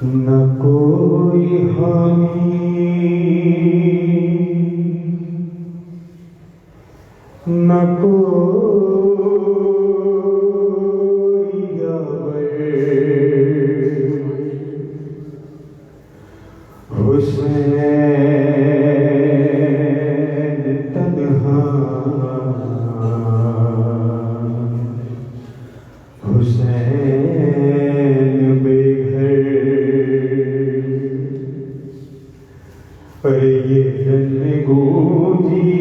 نہ کوئی حامی نہ کوئی یاور حسین تنہا حسین بے گھر پر یہ جن گونجی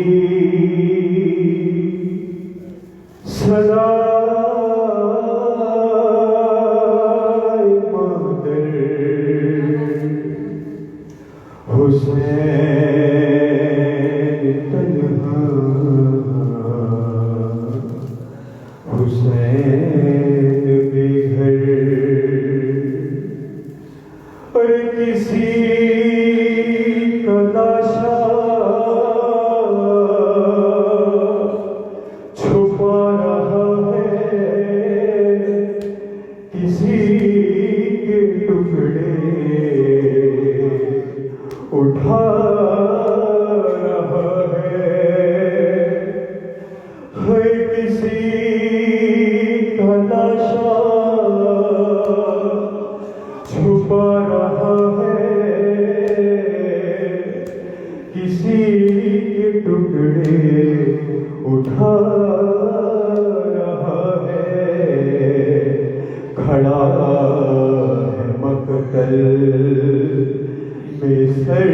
صدائے مادر حسین تنہا حسین بے گھر اور کسی کا لاشا چھپا رہا ہے کسی کے ٹکڑے اٹھا رہا ہے کسی کا لاشا چھپا رہا ہے کسی کے ٹکڑے اٹھا رہا ہے کھڑا ہے مقتل میں سر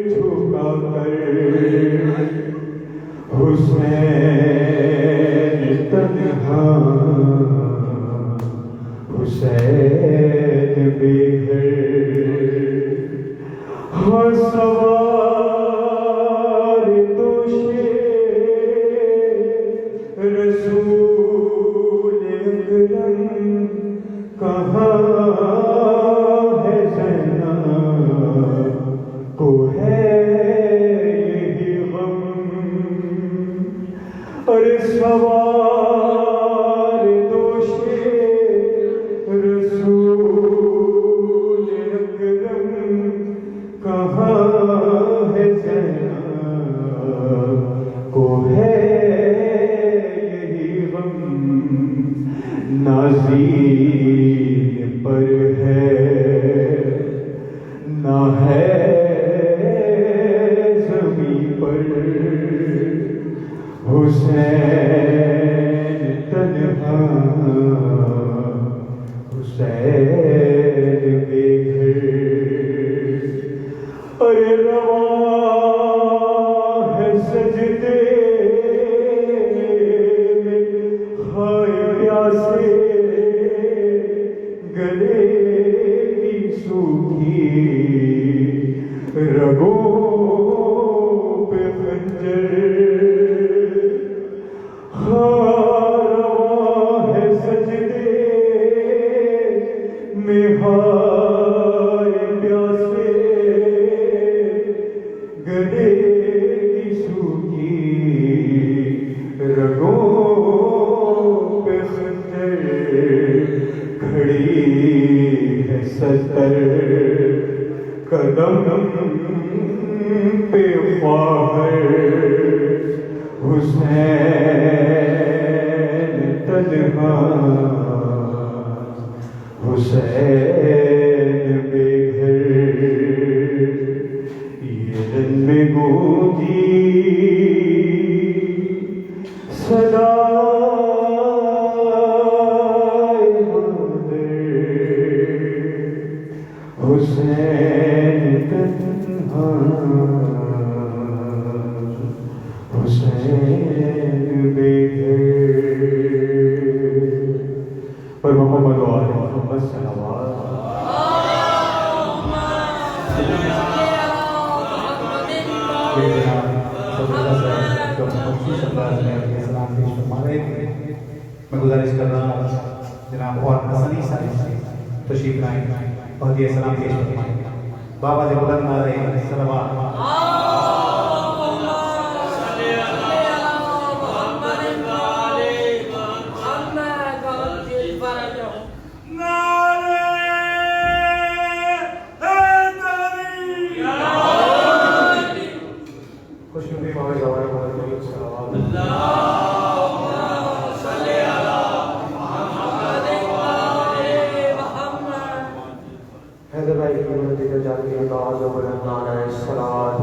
جھکا کر حسین تنہا حسین بے گھر ہاں سوار دوشے رسول اکرم کہاں ہے زینب کو ہے یہی غم اور سوار دوشے رسول اکرم کہاں ہے زینب کو ہے یہی غم نازین پر ہے نہ ہے زمین پر حسین تنہا حسین بے گھر اور رواں ہے سجدے میں ہائے پیاسے گلے کی سوکھی رگوں پہ خنجر رواں ہے سجدے میں ہائے پیاسے گلے کی سوکھی رگوں پہ خنجر کھڑی ہے 70 قدم پہ خواہر حسین تنہا حسین بے گھر یہ دن میں گونجی صدائے مادر حسین تنہا یہ جناب زبردست ہے جو مخصوص انداز میں اپنے سلام پیش فرما رہے تھے. میں گزارش کر رہا ہوں جناب اور حسنی صاحب تشریف لائیں اور یہ سلام پیش فرمائیں. بابا سے بلند نعرہ صلوات. حیدر بھائی کی بنتی کا جاتی ہے باز و بلند نعرہ صلوات.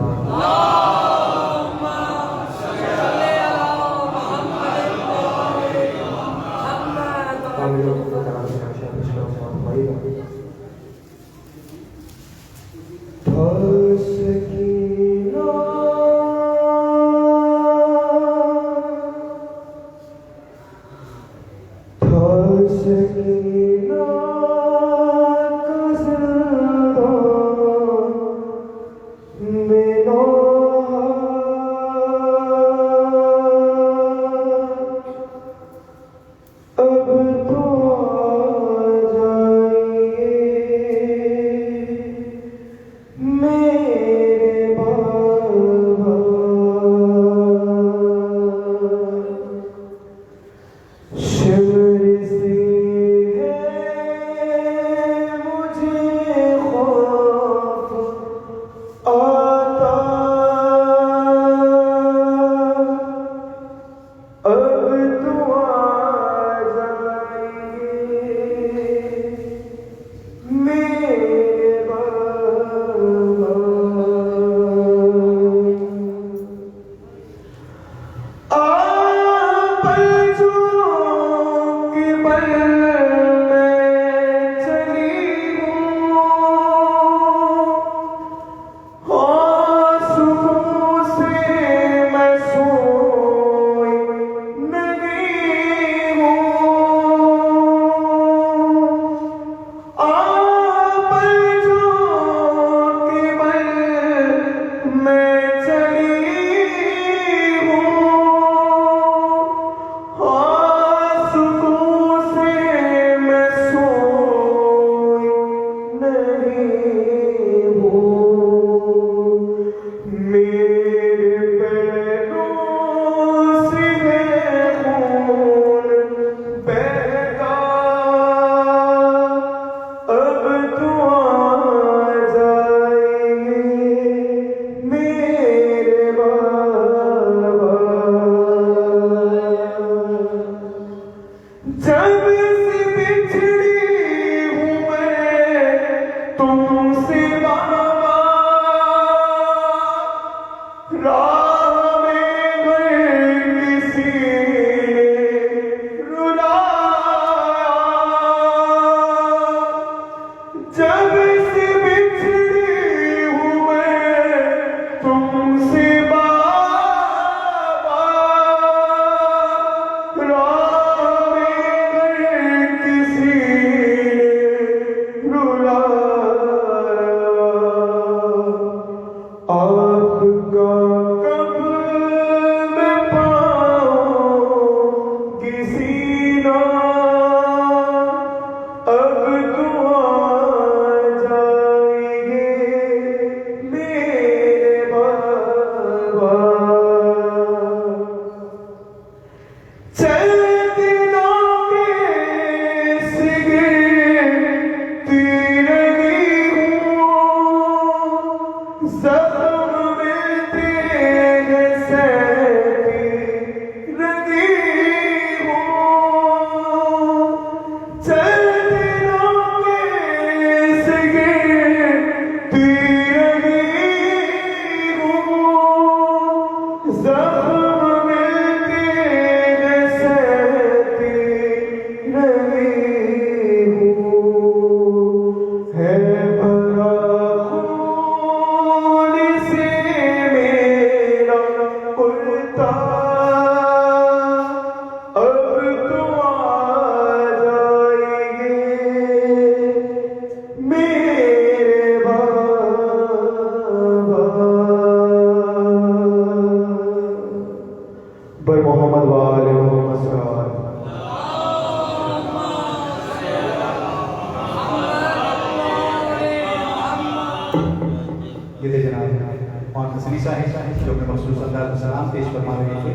حسنی صاحب جو اپنے مخصوص انداز میں سلام پیش فرما رہے تھے.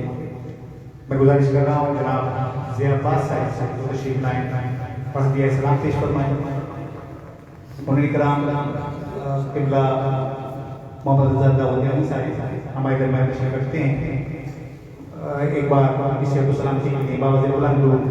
میں گزارش کر رہا ہوں جناب ضیاء عباس صاحب سے جو تشریف لائیں اور ہدیہ سلام پیش فرمائیں. انہیں کرام قبلہ محمد رضا داؤدیانی صاحب ہمارے درمیان تشریف رکھتے ہیں. ایک بار کسی کو سلام کی باوجہ بلند لوگ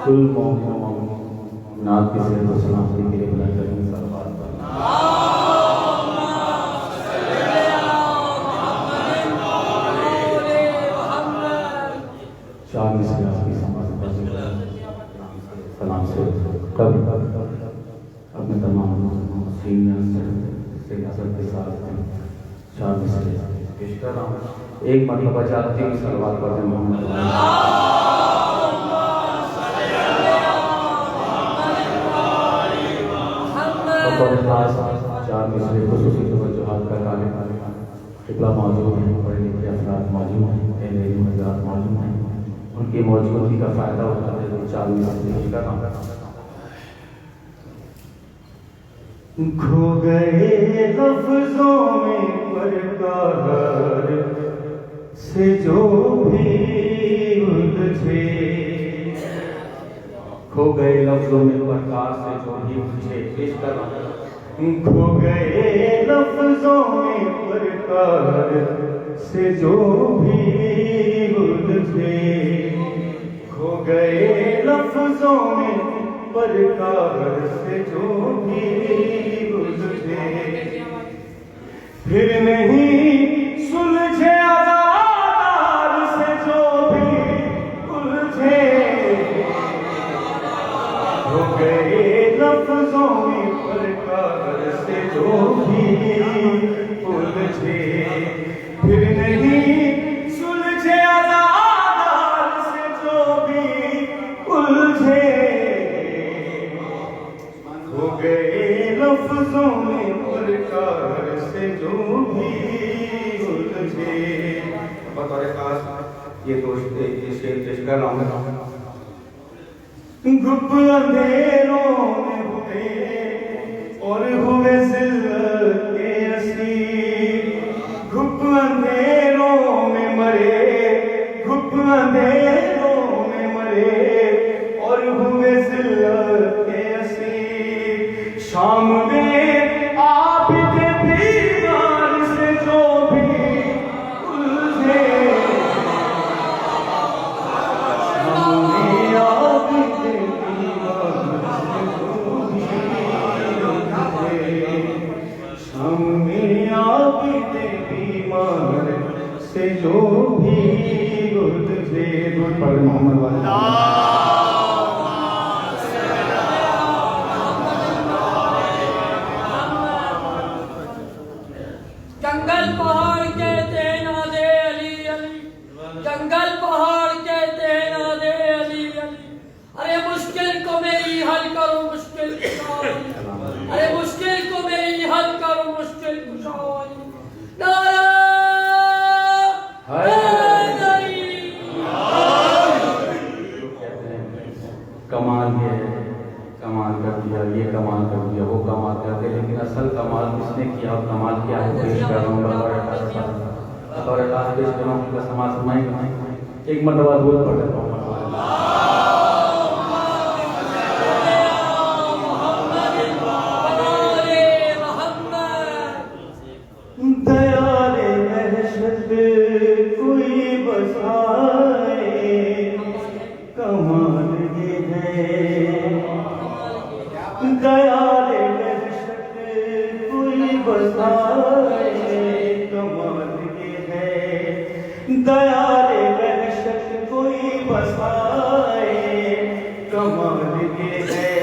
کل مومنات کی صحت و سلامتی کے لیے بلند کریں صلوات چار مثل آپ کی سماعت سلام سے قبل اپنے تمام سینئر سیاست کے ساتھ چار مثل پیش کر رہا ہوں. ایک مرتبہ چاہتی ہوں صلوات پڑھیں محمد اور خاص چار مثل خصوصی توجہات کا کالے قبلہ موجود ہیں, پڑھے لکھے افراد موجود ہیں, اہل علم حضرات موجود ہیں. ان کی موجودگی کا فائدہ اٹھاتے ہوئے چار مثل پیش کر رہا ہوں. کھو گئے لفظوں میں پرکار سے جو بھی الجھے, کھو گئے لفظوں میں پرکار سے جو بھی الجھے. پیش کر رہا ہوں. کھو گئے لفظوں میں پرکار سے جو بھی الجھے, کھو گئے لفظوں میں پرکار سے جو بھی الجھے, پھر نہیں سلجھے عذار سے جو بھی الجھے, کھو گئے لفظوں میں پرکار سے جو بھی الجھے, پھر نہیں سلجھے عذار سے جو بھی الجھے, ہو گئے لفظوں میں پرکار سے جو بھی الجھے. بطور خاص یہ دوست شعر پیش کر رہا ہوں. گھپ اندھیروں میں ہوئے اور ہوئے ذلت کے اسیر, گھپ اندھیروں میں مرے, گھپ اندھیروں میں مرے اور ہوئے ذلت کے اسیر, شام میں عابد بیمار سے جو بھی الجھے, شام میں عابد بیمار سے جو بھی الجھے. پر محمد والا جنگل پہاڑ کہتے ہیں نادے علی علی, جنگل پہاڑ کہتے ہیں نادے علی علی, ارے مشکل کو میری حل کرو مشکل کشا علی, ارے مشکل کو میری حل کرو مشکل کشا علی. نعرہ حیدری. کمال یہ ہے, کمال کر دیا, یہ کمال کر دیا, وہ کمال کرتے, لیکن اصل کمال کس نے کیا اور کمال کیا ہے پیش کر رہا ہوں. بطور خاص پیش کر رہا ہوں. ان کا سماعت فرمائیں گے. ایک مرتبہ دودھ پڑھ دیتا ہوں. دیار وحشت کوئی بسائے, کمال یہ ہے, دیار وحشت کوئی بسائے, کمال یہ ہے, دیار وحشت کوئی بسائے, کمال یہ ہے,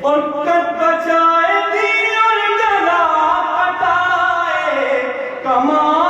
اور کٹ بچائے دی اور گلا کٹائے, کمال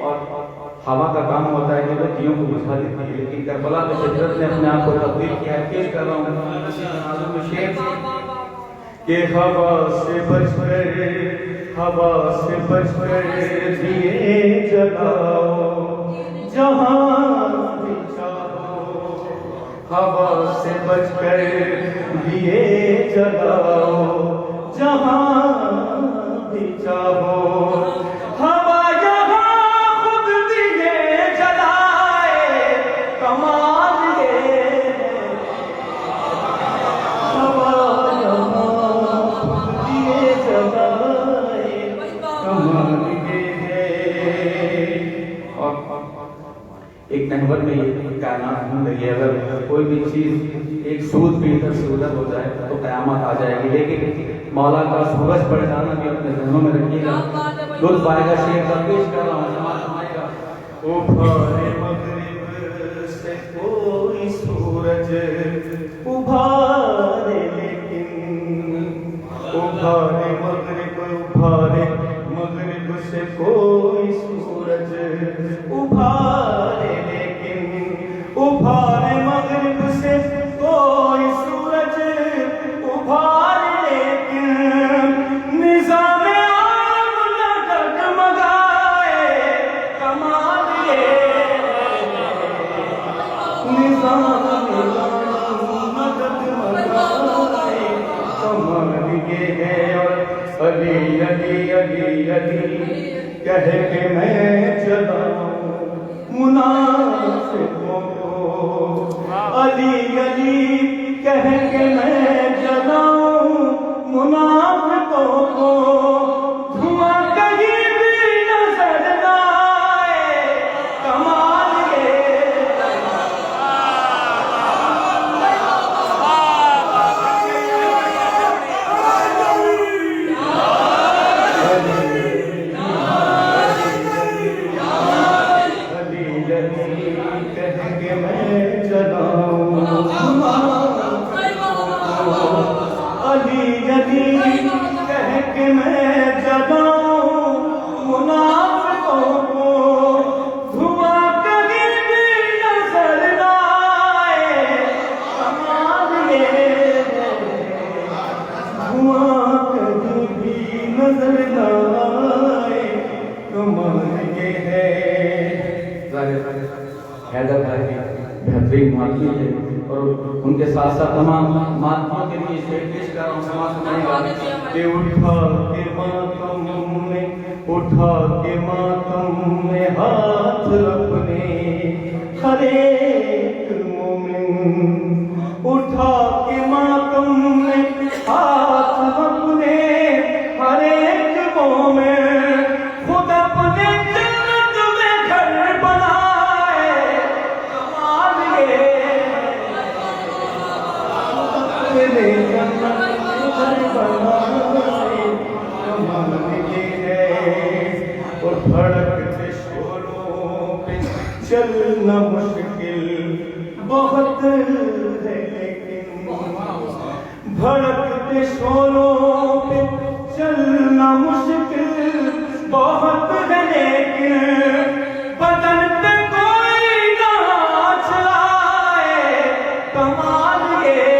اور ہوا کا کام ہوتا ہے کہ وہ دیوں کو بجھا دیتی ہے، لیکن کربلا میں حضرت نے اپنے آپ کو تبدیل کیا ہے۔ پیش کر رہا ہوں اسی نازم میں شعر کہ ہوا سے بچ کر دیے جلاؤ جہاں بھی چاہو، ہوا سے بچ کر دیے جلاؤ جہاں بھی چاہو، ہوا یہاں خود دیے جلائے کمال یہ ہے، ہوا یہاں خود دیے جلائے کمال یہ ہے۔ اور ایک نحور میں یہ کائنات ہوں گئی ہے، اگر کوئی بھی چیز ایک سود بھی ادھر سے ادھر ہو جائے تو قیامت آ جائے گی، لیکن مولا کا سورج پڑ جانا بھی اپنے ذہنوں میں رکھیے گا۔ لطف آئے گا شعر کا، پیش کر رہا ہوں، سماعت فرمائے گا۔ ابھارے مغرب سے کوئی سورج ابھارے، لیکن ابھارے مغرب سے کوئی سورج ابھارے، لیکن ابھارے مغرب سے کوئی سورج ابھارے، لیکن نظام عام نہ ڈگمگائے کمال یہ ہے، نظام عام نہ ڈگمگائے کمال یہ ہے۔ اور علی علی علی علی کہہ کے میں جلاؤں منافقوں کو، علی علی کہہ کے میں جلاؤں منافقوں کو، دھواں کہیں بھی نظر نہ آئے کمال یہ ہے۔ حیدر بھائی کی بہترین ماتمی ہے، اور ان کے ساتھ ساتھ تمام ماتمیوں کے لیے شعر پیش کر رہا ہوں، سماعت فرمائے گا۔ کہ اٹھا کے ماتم میں ہاتھ اپنے ہر ایک مومن، اٹھا کے ماتم میں ہاتھ اپنے ہر ایک مومن، خود اپنے جنت میں گھر بنائے کمال یہ ہے، اپنے جنت میں گھر بنائے کمال یہ ہے۔ اور بھڑکتے شوروں پہ چلنا مشکل بہت ہے، لیکن بھڑکتے شوروں پہ چلنا مشکل بہت ہے، لیکن بدن پہ کوئی نہ چلائے کمال یہ ہے،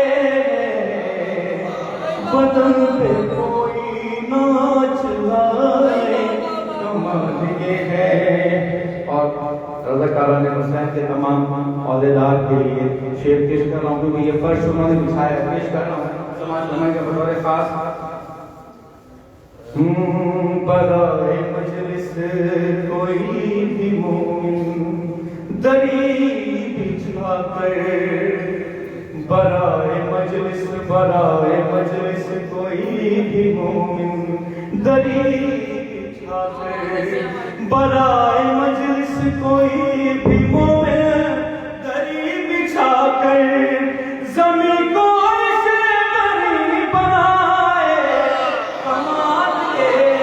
بدن پہ کوئی نہ چلائے کمال یہ ہے۔ اور رضاکاران حسین کے تمام عہدیدار کے لیے شعر پیش کر رہا ہوں، کیونکہ یہ فرش انہوں نے بچھایا ہے، پیش کر رہا ہوں، سماعت فرمائے گا بطور خاص۔ برائے مجلس کوئی بھی مومن دری بچھا کر، برائے مجلس کوئی بھی مومن دری بچھا کر، برائے مجلس کوئی بھی مومن دری بچھا کر، زمین کو عرش بری بنائے کمال یہ ہے،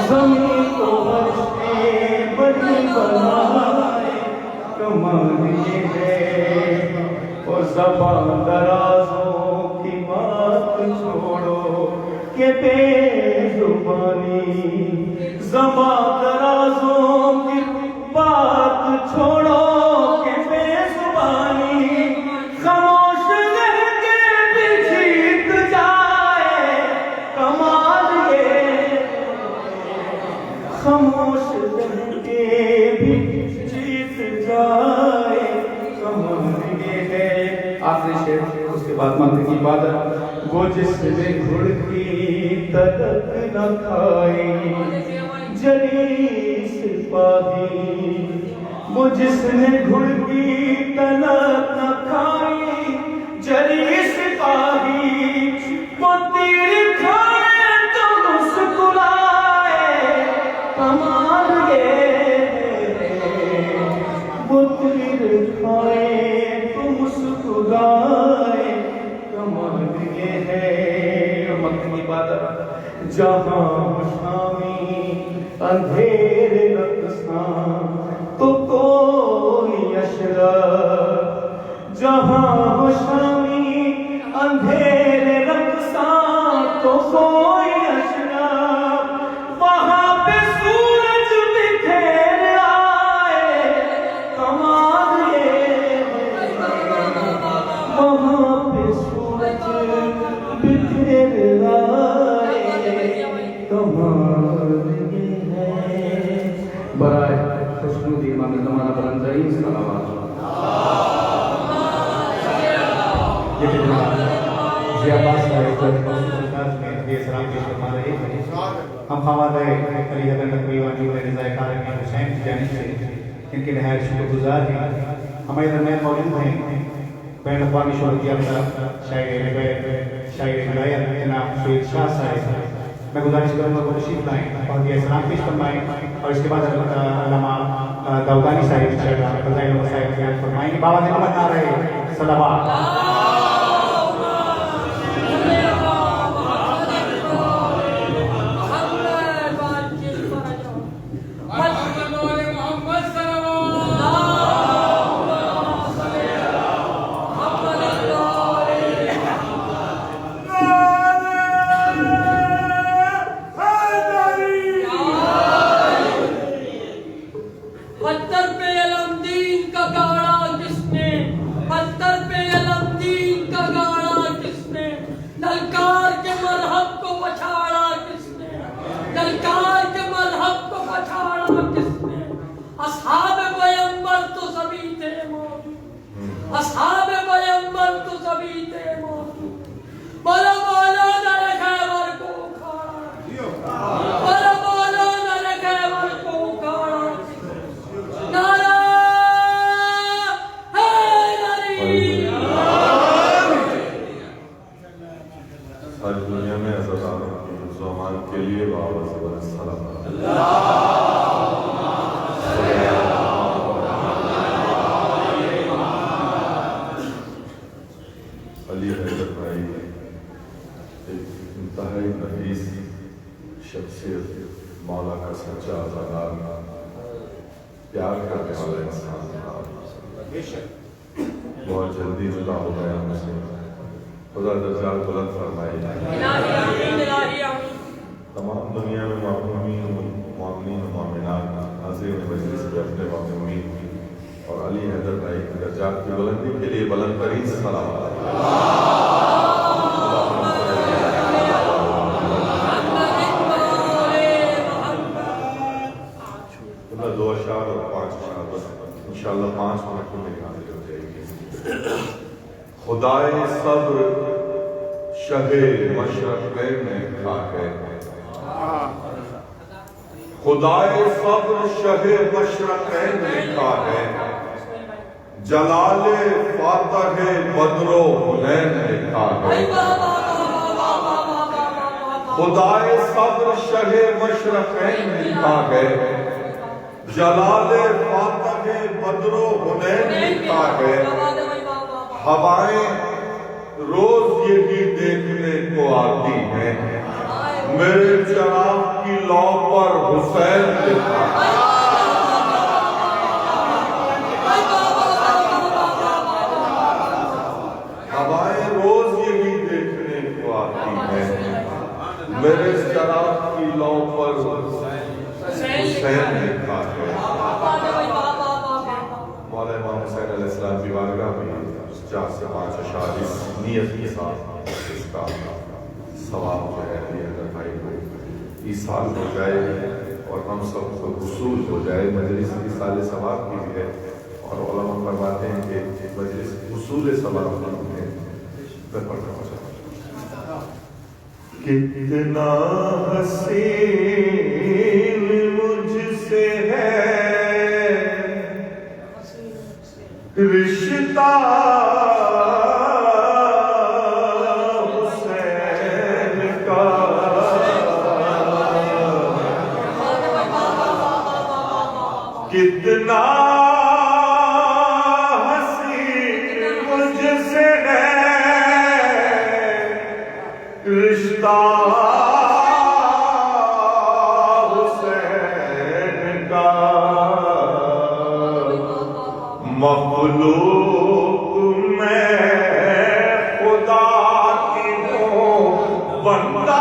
زمین کو عرش بری بنائے کمال یہ ہے۔ اور زبان درازوں کی بات چھوڑو، کہ بے زبانی زباں درازوں کی بات چھوڑو کہ بے زبانی خاموش رہ کے بھی جیت جائے کمال یہ خاموش رہ کے بھی جیت جائے کمال یہ ہے. آخری شعر اس کے بعد منطق کی عبادت. وہ جس نے گھڑ کی تلک نہ کھائی جلی سپاہی وہ جس نے گھڑ کی تلک نہ کھائی جلی سپاہی وہ تیر کھائے تو مسکرائے کمال یہ وہ تیر کھائے تو مسکرائے کمال یہ ہے. مکہ کی عبادت. جہاں شامی اندھیر رقصاں تو کوئی اشرف جہاں شامی اندھیر رقصاں تو کوئی اشرف وہاں پہ سورج بکھیر آئے کمال یہ وہاں پہ سورج بکھیر آئے کمال یہ ہے. برائے خوشنودی امام زمانہ بلند ترین صلوات. یہ جناب جی عباس صاحب کو خصوصیات میں یہ سلام پیش فرما رہے ہیں. ہم خواندہ علی حضرت نقوی واجب رضا کارمی حسین کی جانب سے ان کے نہایت شکر گزار ہیں. ہمارے درمیان موجود ہیں بین الاقوامی شہرت یافتہ شاعر نبیت شاعر ہدایت جناب سید شاہ صاحب. میں گزارش کروں گا وہ تشریف لائیں اور یہ سلام پیش فرمائیں اور اس کے بعد علامہ داؤدانی صاحب فضائل المصائب بیان فرمائیں گے. بابا نعمت آ رہے صلوات. اصحاب پیغمبر تو سبھی تھے موجود. بولا بولا در خیبر کو کھاڑا بولا بولا در خیبر کو کھاڑا نعرہ حیدری. ساری دنیا میں عزاداروں کی زمان کے لیے بابا سے السلام علی حیدر بھائی ایک انتہائی نفیس شخصیت مولا کا سچا عزادار پیار کرنے والا انسان تھا. بہت جلدی جدا ہو گیا ہم سے. خدا درجات بلند فرمائے. تمام دنیا میں معمولین و معاملات حاضر مجلس کے اپنے معمولین اور علی حیدر بھائی کی درجات کی بلندی کے لیے بلند ترین صلوات. دو اشعار اور 5 اشعار بس انشاءاللہ 5 منٹ میں میری حاضری ہو جائے گی. خدائے صبر شہ مشرقین میں کھا ہے. خدائے صبر شہ مشرقین میں کھا ہے. جلال فاتح بدر و حنین میں کھا ہے. خدائے صبر شہ مشرقین میں کھا ہے. جلال فاتح بدر و حنین لکھا ہے. ہوائیں روز یہی دیکھنے کو آتی ہیں میرے جناب کی لو پر حسین لکھا ہے. ہوائیں روز یہی دیکھنے کو آتی ہیں علیہ السلام کی بارگاہ میں 4 سے 5 اشعار اس نیت کے ساتھ اس کا ثواب جو ہے علی حیدر بھائی کو ایصال ہو جائے اور ہم سب کو حصول ہو جائے. مجلس کی سال ثواب کی بھی ہے اور علماء فرماتے ہیں کہ مجلس حصول ثواب کی ہے. کتنا حسین مجھ سے ہے رشتہ حسین کا کتنا حسین مجھ سے ہے رشتہ حسین کا مخلوق میں خدا کی ہوں بندہ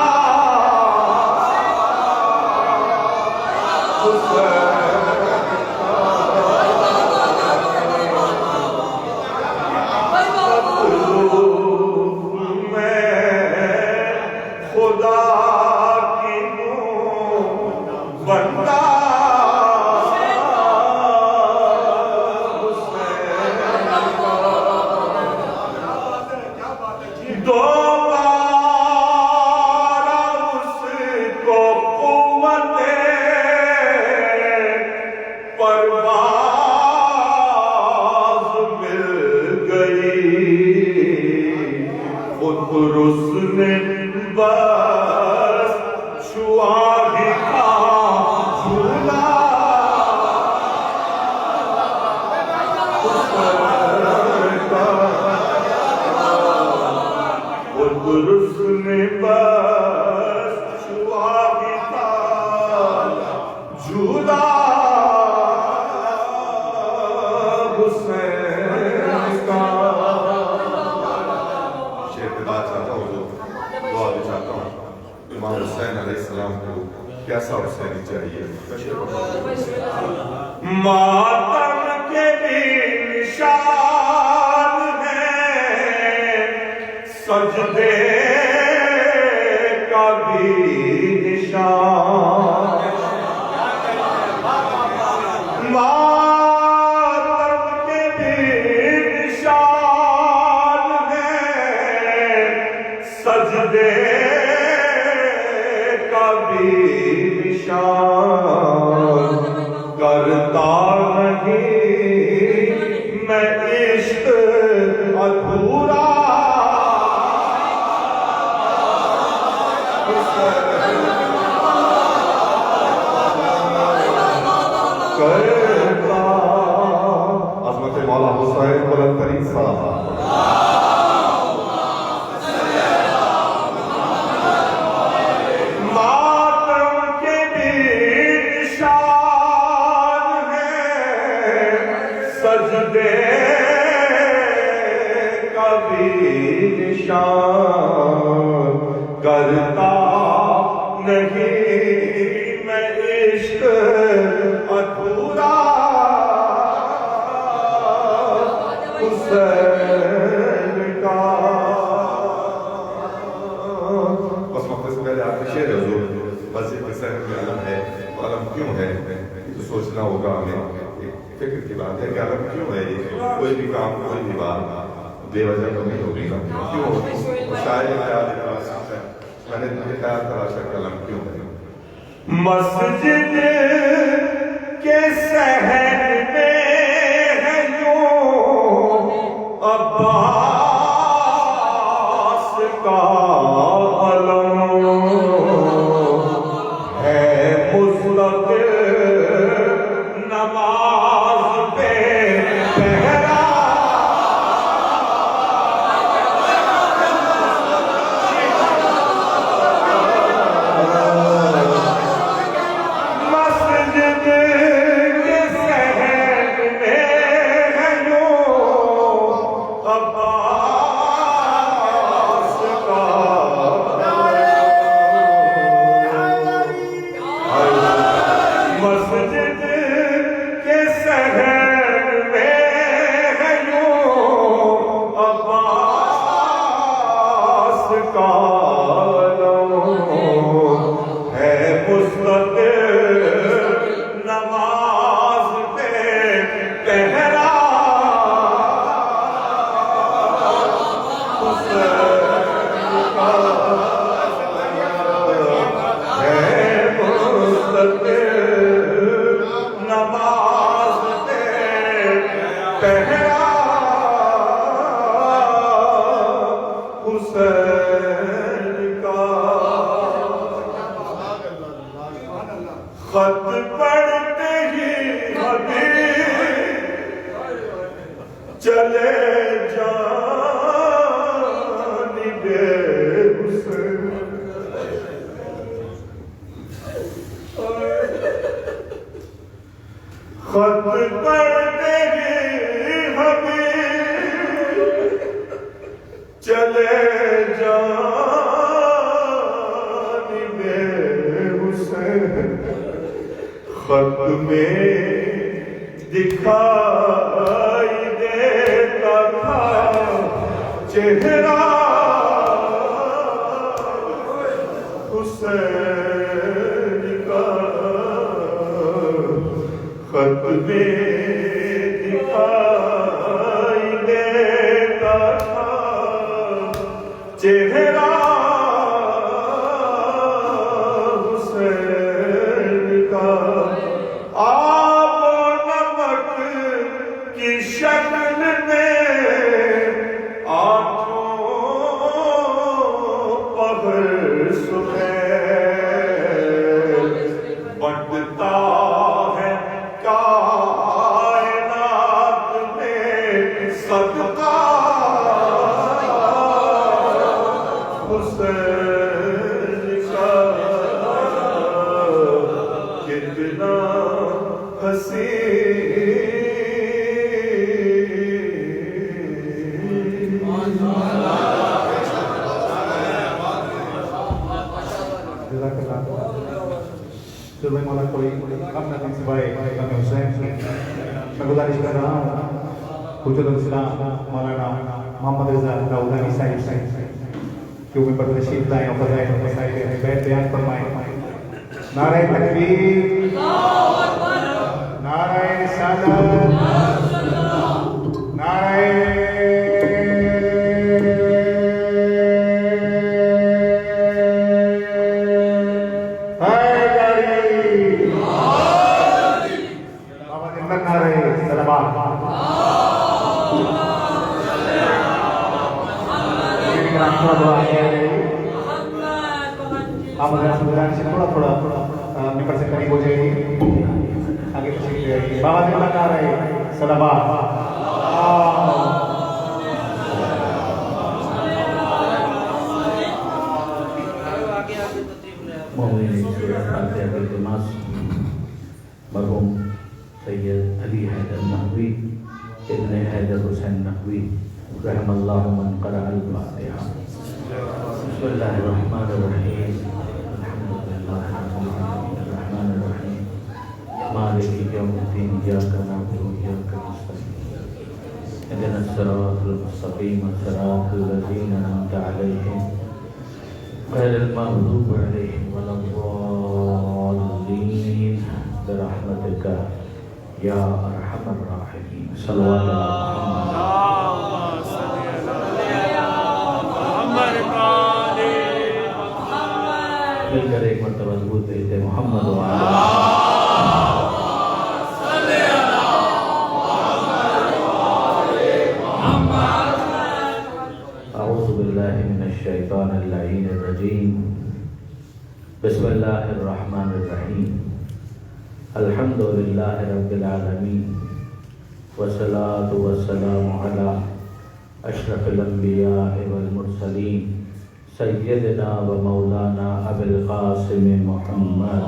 کیسا حسین چاہیے ماتم کے بھی نشان ہے سجدے کا بھی نشان ماتم کے بھی نشان ہے سجدے کرتا نہیں میں عشق ادھورا کرتا. عظمت مولا حسین بلند ترین صاحب کرتا نہیں میں عشق ادھورا حسین کا. بس وقت سے پہلے آپ کے شعر حضور مسجد حسین میں علم ہے. علم کیوں ہے یہ تو سوچنا ہوگا ہمیں. فکر کی بات ہے کہ علم کیوں ہے. یہ کوئی بھی کام کوئی بھی بات بے وجہ تو نہیں ہوگی نا. کیوں ہوتی شاید خیال میں نے خیال تلاشا کہ علم کیوں ہے. مسجد کے صحن میں ہے یوں عباس کا علم ہے مستقل نماز پہ پہرا. مسجد کے صحن چہرہ حسین کا خط پڑھتے ہی حبیب چلے جانب حسین خط پڑھتے ہی حبیب چلے جانب حسین خط میں دکھائی دیتا تھا چہرہ حسین کا خط میں دکھائی دیتا تھا چہرہ حسین کا آب و نمک کی شکل میں آنکھوں پر سفید بنتا ہے کائنات میں صدقہ حسین کا کتنا میں مولا کوئی کم نہ کم سوائے امام حسین میں گزارش کر رہا ہوں حجت الاسلام مولانا محمد رضا داؤدانی صاحب کہ وہ ممبر تشریف لائیں اور فضائل و مسائل اہل بیت بیان فرمائیں. نعرہ تکبیر، نعرہ رسالت، نعرہ تھوڑا ممبر سے قریب ہو جائے گی، آگے تشریف لے آئے گی. بابا دل لگا رہے صلوات. مرحوم سید علی حیدر نحوی ابن حیدر حسین نحوی رحم اللہ من قرأ الفاتحہ. بسم اللہ الرحمن الرحیم. الرحمن الرحیم مالک یوم الدین ایاک نعبد و ایاک نستعین اهدنا الصراط المستقیم صراط الذین انعمت علیہم غیر المغضوب علیہم ولا الضالین برحمتک یا ارحم الراحمین. صلوات مل کر ایک مرتبہ ضبوط دیتے محمد و اعوذ باللہ من الشیطان اللعین الرجیم. بسم اللہ الرحمن الرحیم. الحمد للہ رب العالمین والصلاة والسلام علی اشرف الانبیاء والمرسلین سیدنا و مولانا ابی القاسم محمد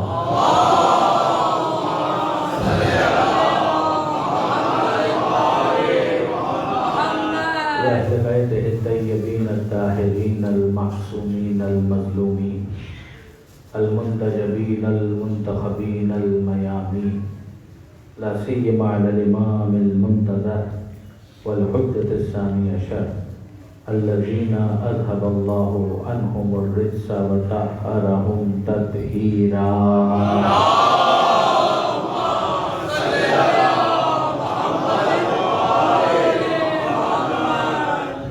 اہل بیتہ الطیبین الطاہرین المعصومین المظلومین المنتجبین المنتخبین المیامین لا سیما علی الامام المنتظر والحجة الثانی عشر الذين أذهب الله عنهم الرجس وطهرهم تطهيرا.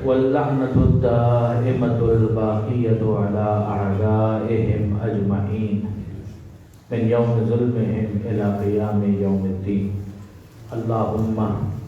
واللعنة الدائمة الباقية على أعدائهم أجمعين من يوم ظلمهم إلى قيام يوم الدين. اللهم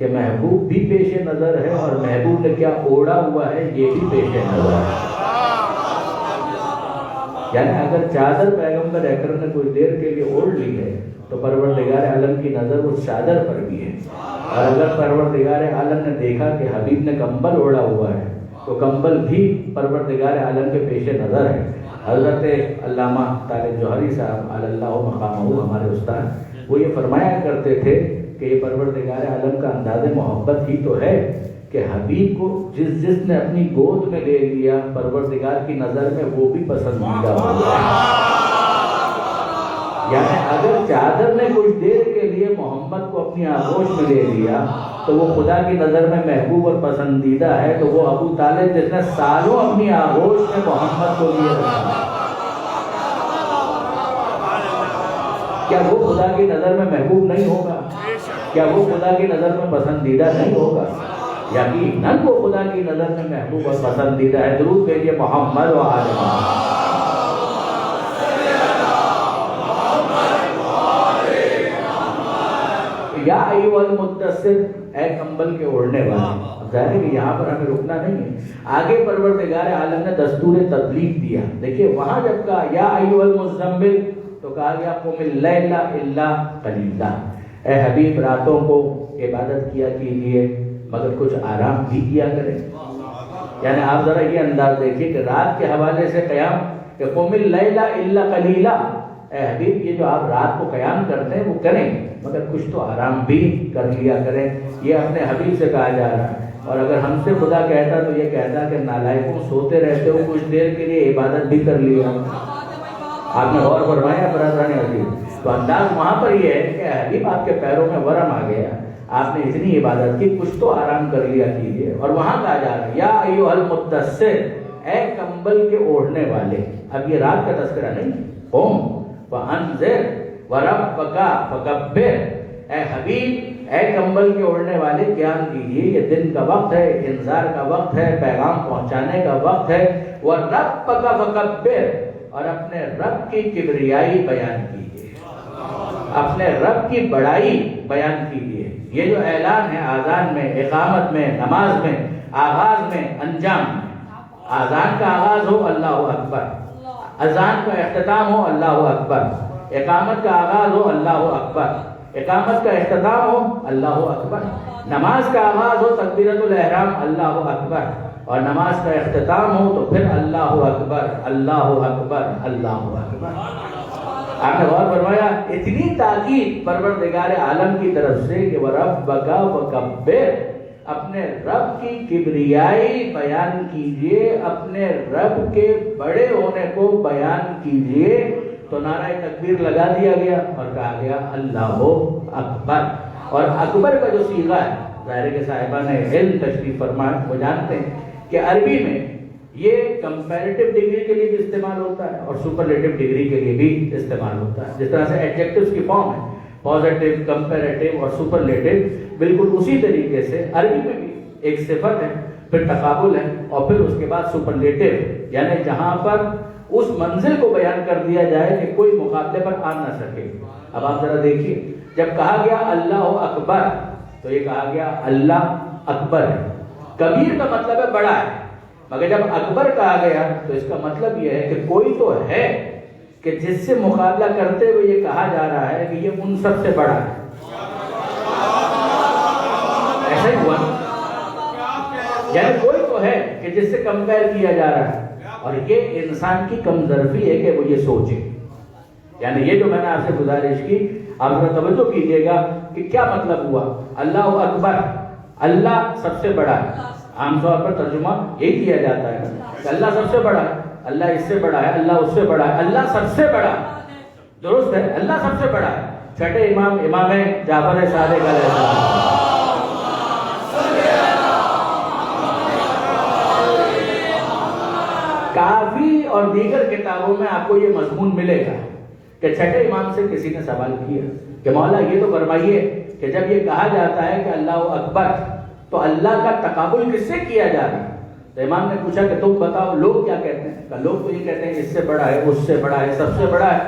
کہ محبوب بھی پیش نظر ہے اور محبوب نے کیا اوڑھا ہوا ہے یہ بھی پیش نظر ہے. یعنی اگر چادر پیغمبر اکرم نے کچھ دیر کے لیے اوڑھ لی ہے تو پروردگار عالم کی نظر اس چادر پر بھی ہے. اور اگر پروردگار عالم نے دیکھا کہ حبیب نے کمبل اوڑھا ہوا ہے تو کمبل بھی پروردگار عالم کے پیش نظر ہے. حضرت علامہ طالب جوہری صاحب علی اللہ مقامہ ہمارے استاد وہ یہ فرمایا کرتے تھے کہ یہ پروردگار عالم کا انداز محبت ہی تو ہے کہ حبیب کو جس نے اپنی گود میں لے لیا پروردگار کی نظر میں وہ بھی پسندیدہ ہو گیا. یعنی اگر چادر نے کچھ دیر کے لیے محمد کو اپنی آغوش میں لے لیا تو وہ خدا کی نظر میں محبوب اور پسندیدہ ہے. تو وہ ابو طالب جس نے سالوں اپنی آغوش میں محمد کو لیے رکھا کیا وہ خدا کی نظر میں محبوب نہیں ہوگا؟ کیا وہ خدا کی نظر میں پسندیدہ نہیں ہوگا؟ یقیناً وہ خدا کی نظر میں محبوب اور پسندیدہ ہے. درود بھیجیے محمد و آل محمد. یا ایھا المدثر اے کمبل کے اوڑھنے والے. اب ظاہر ہے کہ یہاں پر ہمیں رکنا نہیں ہے. آگے پروردگار عالم نے دستور تبلیغ دیا. دیکھیے وہاں جب کہا یا ایھا المزمل تو کہا گیا قم اللیل الا قلیلا. اے حبیب راتوں کو عبادت کیا کیجیے مگر کچھ آرام بھی کیا کریں. یعنی آپ ذرا یہ انداز دیکھیے کہ رات کے حوالے سے قیام کہ قم اللیل الا قلیلا. اے حبیب یہ جو آپ رات کو قیام کرتے ہیں وہ کریں مگر کچھ تو آرام بھی کر لیا کریں. یہ اپنے حبیب سے کہا جا رہا ہے. اور اگر ہم سے خدا کہتا تو یہ کہتا کہ نالائقوں سوتے رہتے ہو کچھ دیر کے لیے عبادت بھی کر لیا. آپ نے غور فرمایا برادران عزیز. تو انداز وہاں پر یہ ہے کہ حبیب آپ کے پیروں میں ورم آ گیا آپ نے اتنی عبادت کی کچھ تو آرام کر لیا کیجیے. اور وہاں کہا جا رہا ہے یا ایھا المدثر اے کمبل کے اوڑھنے والے. اب یہ رات کا تذکرہ نہیں. قم فانذر وربک فکبر. اے حبیب اے کمبل کے اوڑھنے والے قیام کیجیے. یہ دن کا وقت ہے انذار کا وقت ہے پیغام پہنچانے کا وقت ہے. وربک فکبر اور اپنے رب کی کبریائی بیان کیجیے اپنے رب کی بڑائی بیان کیجیے. یہ جو اعلان ہے آذان میں اقامت میں نماز میں آغاز میں انجام میں. آذان کا آغاز ہو اللہ اکبر اذان کا اختتام ہو اللہ اکبر. اقامت کا آغاز ہو اللہ اکبر اقامت کا اختتام ہو اللہ اکبر. نماز کا آغاز ہو تکبیرۃ الاحرام اللہ اکبر اور نماز کا اختتام ہو تو پھر اللہ اکبر اللہ اکبر اللہ اکبر. آپ نے غور فرمایا اتنی تاکید پروردگار عالم کی طرف سے کہ وَرَبَّكَ وَكَبِّرْ اپنے رب کی کبریائی بیان کیجئے اپنے رب کے بڑے ہونے کو بیان کیجئے. تو نعرہ تکبیر لگا دیا گیا اور کہا گیا اللہ اکبر. اور اکبر کا جو صیغہ ہے ظاہر کے صاحبان علم تشریف فرما وہ جانتے ہیں کہ عربی میں یہ کمپیریٹیو ڈگری کے لیے بھی استعمال ہوتا ہے اور سپرلیٹیو ڈگری کے لیے بھی استعمال ہوتا ہے. جس طرح سے ایڈجیکٹیوز کی فارم ہے پازیٹیو کمپیریٹیو اور سپرلیٹیو بالکل اسی طریقے سے عربی میں بھی ایک صفت ہے پھر تقابل ہے اور پھر اس کے بعد سپرلیٹیو یعنی جہاں پر اس منزل کو بیان کر دیا جائے کہ کوئی مقابلے پر آ نہ سکے. اب آپ ذرا دیکھیے جب کہا گیا اللہ اکبر تو یہ کہا گیا اللہ اکبر ہے. کبیر کا مطلب ہے بڑا ہے مگر جب اکبر کہا گیا تو اس کا مطلب یہ ہے کہ کوئی تو ہے کہ جس سے مقابلہ کرتے ہوئے یہ کہا جا رہا ہے کہ یہ ان سب سے بڑا ہے. ایسا ہی ہوا یعنی کوئی تو ہے کہ جس سے کمپیئر کیا جا رہا ہے اور یہ انسان کی کم ظرفی ہے کہ وہ یہ سوچے. یعنی یہ جو میں نے آپ سے گزارش کی آپ ذرا توجہ کیجیے گا کہ کیا مطلب ہوا. اللہ اکبر اللہ سب سے بڑا ہے. عام طور پر ترجمہ یہی کیا جاتا ہے کہ اللہ سب سے بڑا ہے اللہ اس سے بڑا ہے اللہ اس سے بڑا ہے اللہ سب سے بڑا ہے. درست ہے اللہ سب سے بڑا ہے. چھٹے امام امام جعفر صادق علیہ السلام کافی اور دیگر کتابوں میں آپ کو یہ مضمون ملے گا کہ چھٹے امام سے کسی نے سوال کیا کہ مولا یہ تو فرمائیے کہ جب یہ کہا جاتا ہے کہ اللہ اکبر تو اللہ کا تقابل کس سے کیا جا رہا ہے. تو امام نے پوچھا کہ تم بتاؤ لوگ کیا کہتے ہیں. کہ لوگ تو یہ کہتے ہیں اس سے بڑا ہے اس سے بڑا ہے سب سے بڑا ہے.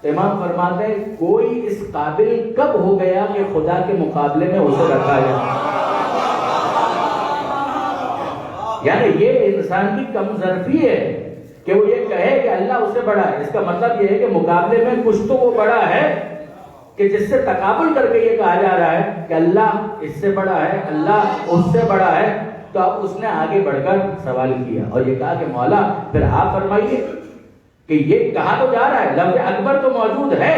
امام فرماتے ہیں کوئی اس قابل کب ہو گیا کہ خدا کے مقابلے میں اسے رکھا جائے؟ یعنی یہ انسان کی کم ظرفی ہے کہ وہ یہ کہے کہ اللہ اس سے بڑا ہے. اس کا مطلب یہ ہے کہ مقابلے میں کچھ تو وہ بڑا ہے کہ جس سے تقابل کر کے یہ کہا جا رہا ہے کہ اللہ اس سے بڑا ہے, اللہ اس سے بڑا ہے. تو اب اس نے آگے بڑھ کر سوال کیا اور یہ کہا کہ مولا پھر آپ فرمائیے کہ یہ کہا تو جا رہا ہے لفظ اکبر تو موجود ہے,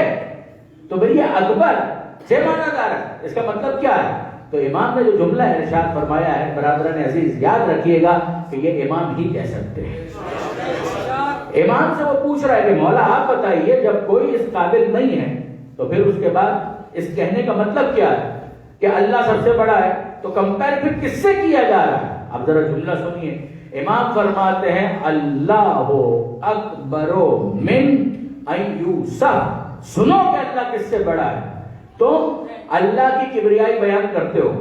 تو پھر یہ اکبر سے مانا جا رہا ہے, اس کا مطلب کیا ہے؟ تو امام نے جو جملہ ارشاد فرمایا ہے برادران عزیز یاد رکھیے گا کہ یہ امام ہی کہہ سکتے ہیں. امام سے وہ پوچھ رہا ہے کہ مولا آپ بتائیے جب کوئی اس قابل نہیں ہے تو پھر اس کے بعد اس کہنے کا مطلب کیا ہے کہ اللہ سب سے بڑا ہے, تو کمپیر پھر کس سے کیا جا رہا ہے؟ اب ذرا جملہ سنیے. امام فرماتے ہیں اللہ اکبر من ان یوصف. سنو کہ اللہ کس سے بڑا ہے. تم اللہ کی کبریائی بیان کرتے ہو,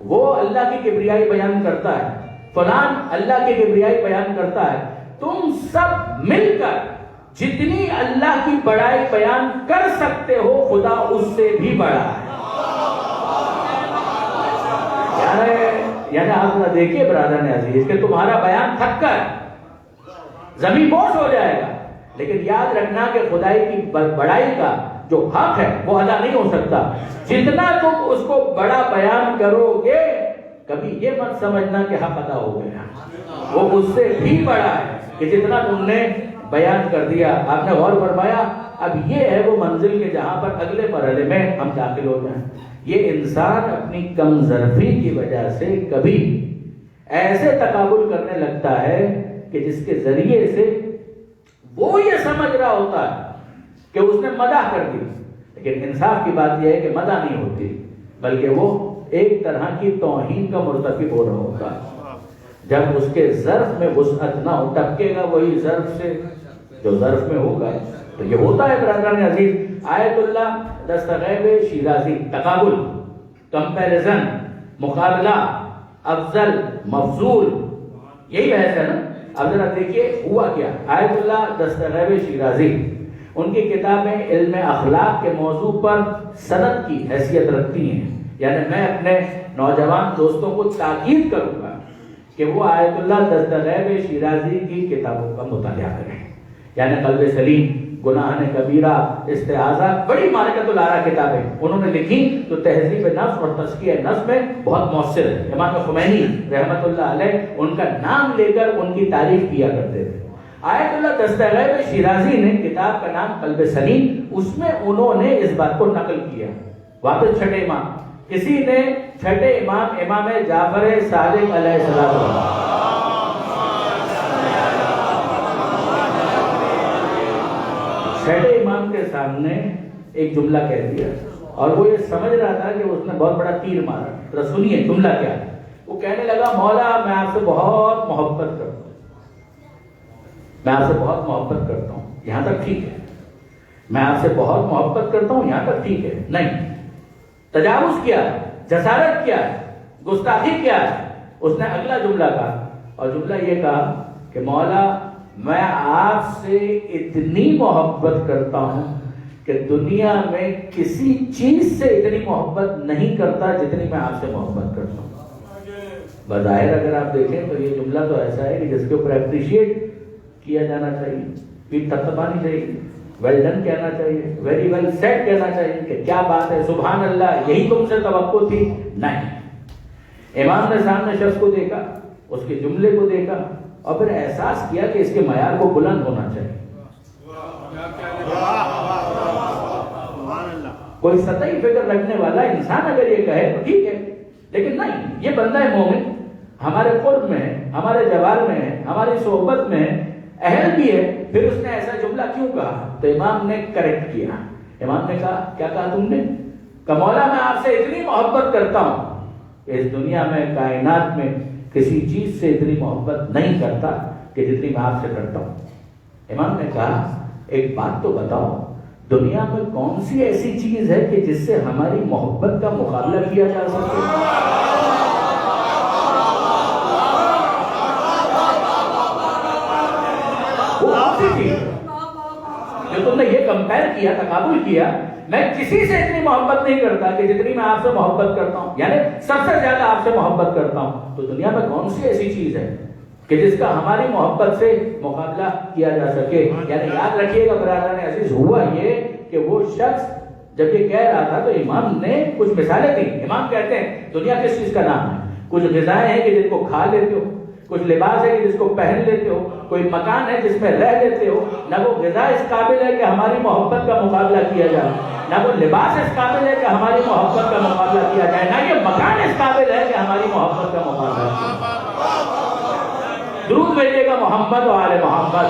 وہ اللہ کی کبریائی بیان کرتا ہے, فلان اللہ کی کبریائی بیان کرتا ہے. تم سب مل کر جتنی اللہ کی بڑائی بیان کر سکتے ہو خدا اس سے بھی بڑا ہے. یعنی آپ نہ دیکھیے برادران عزیز کہ تمہارا بیان تھک کر زمین بوس ہو جائے گا, لیکن یاد رکھنا کہ خدائی کی بڑائی کا جو حق ہے وہ ادا نہیں ہو سکتا. جتنا تم اس کو بڑا بیان کرو گے کبھی یہ مت سمجھنا کہ حق ادا ہو گیا, وہ اس سے بھی بڑا ہے کہ جتنا تم نے بیان کر دیا. آپ نے غور فرمایا اب یہ ہے وہ منزل کہ جہاں پر اگلے مرحلے میں ہم داخل ہو جائیں. یہ انسان اپنی کم ظرفی کی وجہ سے کبھی ایسے تقابل کرنے لگتا ہے کہ جس کے ذریعے سے وہ یہ سمجھ رہا ہوتا ہے کہ اس نے مدح کر دی, لیکن انصاف کی بات یہ ہے کہ مدح نہیں ہوتی بلکہ وہ ایک طرح کی توہین کا مرتکب ہو رہا ہوتا ہے. جب اس کے ظرف میں وسعت نہ ہو, ٹپکے گا وہی ظرف سے جو ظرف میں ہوگا. تو یہ ہوتا ہے برادران عزیز. آیت اللہ دستغیب شیرازی, تقابل, کمپیریزن, مقابلہ, افضل, مفضول, یہی بحث ہے نا. اب ذرا دیکھیے ہوا کیا. آیت اللہ دستغیب شیرازی ان کی کتابیں علم اخلاق کے موضوع پر سند کی حیثیت رکھتی ہیں. یعنی میں اپنے نوجوان دوستوں کو تاکید کروں گا کہ وہ آیت اللہ دستغیب شیرازی کی کتابوں کا مطالعہ کریں. یعنی قلب سلیم, گناہ کبیرہ, استعاذہ, بڑی معرکۃ الآراء کتابیں انہوں نے لکھی تو تہذیب نفس اور تزکیہ نفس میں بہت مؤثر ہے. امام خمینی رحمۃ اللہ علیہ ان کا نام لے کر ان کی تعریف کیا کرتے تھے. آیت اللہ دستغیب شیرازی نے کتاب کا نام قلب سلیم, اس میں انہوں نے اس بات کو نقل کیا. واپس چھٹے امام, کسی نے چھٹے امام امام جعفر صادق علیہ السلام چھٹے امام کے سامنے ایک جملہ کہہ دیا اور وہ یہ سمجھ رہا تھا کہ اس نے بہت بڑا تیر مارا. ذرا سنیے جملہ کیا ہے. وہ کہنے لگا مولا میں آپ سے بہت محبت کرتا ہوں, میں آپ سے بہت محبت کرتا ہوں, یہاں تک ٹھیک ہے. میں آپ سے بہت محبت کرتا ہوں, یہاں تک ٹھیک ہے. نہیں, تجاوز کیا, جسارت کیا, گستاخی کیا. اس نے اگلا جملہ کہا اور جملہ یہ کہا کہ مولا میں آپ سے اتنی محبت کرتا ہوں کہ دنیا میں کسی چیز سے اتنی محبت نہیں کرتا جتنی میں آپ سے محبت کرتا ہوں. بظاہر اگر آپ دیکھیں تو یہ جملہ تو ایسا ہے کہ جس کے اوپر اپریشیٹ کیا جانا چاہیے, پیٹھ تھپتھپانی چاہیے, ویل ڈن کہنا چاہیے, ویری ویل سیٹ کہنا چاہیے کہ کیا بات ہے, سبحان اللہ, یہی تم سے توقع تھی. نہیں, امام نے سامنے شخص کو دیکھا, اس کے جملے کو دیکھا اور پھر احساس کیا کہ اس کے معیار کو بلند ہونا چاہیے. کوئی سطحی فکر رکھنے والا انسان اگر یہ کہے تو ٹھیک ہے, لیکن نہیں, یہ بندہ مومن ہمارے قرب میں ہے, ہمارے جوار میں ہے, ہماری صحبت میں ہے, اہل بھی ہے, پھر اس نے ایسا جملہ کیوں کہا؟ تو امام نے کریکٹ کیا. امام نے کہا کیا کہا تم نے؟ کہ مولا میں آپ سے اتنی محبت کرتا ہوں کہ اس دنیا میں کائنات میں کسی چیز سے اتنی محبت نہیں کرتا کہ جتنی میں آپ سے کرتا ہوں. امام نے کہا ایک بات تو بتاؤ, دنیا میں کون سی ایسی چیز ہے کہ جس سے ہماری محبت کا مقابلہ کیا جا سکے؟ وہ کون سی چیز جو تم نے یہ کمپیئر کیا، تقابل کیا، میں کسی سے اتنی محبت نہیں کرتا کہ جتنی میں آپ سے محبت کرتا ہوں، یعنی سب سے زیادہ آپ سے محبت کرتا ہوں، تو دنیا میں کون سی ایسی چیز ہے کہ جس کا ہماری محبت سے مقابلہ کیا جا سکے؟ یعنی یاد رکھیے گا برادران عزیز، ہوا یہ کہ وہ شخص جب یہ کہہ رہا تھا تو امام نے کچھ مثالیں دی. امام کہتے ہیں دنیا کس چیز کا نام ہے؟ کچھ غذائیں ہیں کہ جن کو کھا لیتے ہو، کچھ لباس ہے کہ جس کو پہن لیتے ہو، کوئی مکان ہے جس میں رہ لیتے ہو. نہ وہ غذا اس قابل ہے کہ ہماری محبت کا مقابلہ کیا جائے، نہ وہ لباس اس قابل ہے کہ ہماری محبت کا مقابلہ کیا جائے، نہ یہ مکان اس قابل ہے کہ ہماری محبت کا مقابلہ کیا جائے. درود بھیجیے گا محمد و آل محمد.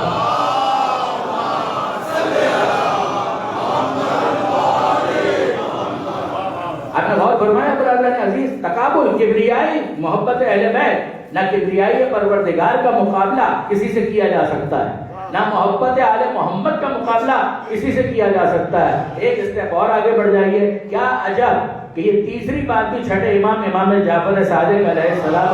آپ نے غور فرمایا برادران عزیز، تقابل، کبریائی محبت اہل بیت، نہ کبریائی پروردگار کا مقابلہ کسی سے کیا جا سکتا ہے، نہ محبت آل محمد کا مقابلہ کسی سے کیا جا سکتا ہے. ایک اسٹیپ اور آگے بڑھ جائیے. کیا عجب کہ یہ تیسری بات بھی چھٹے امام جعفر صادق علیہ السلام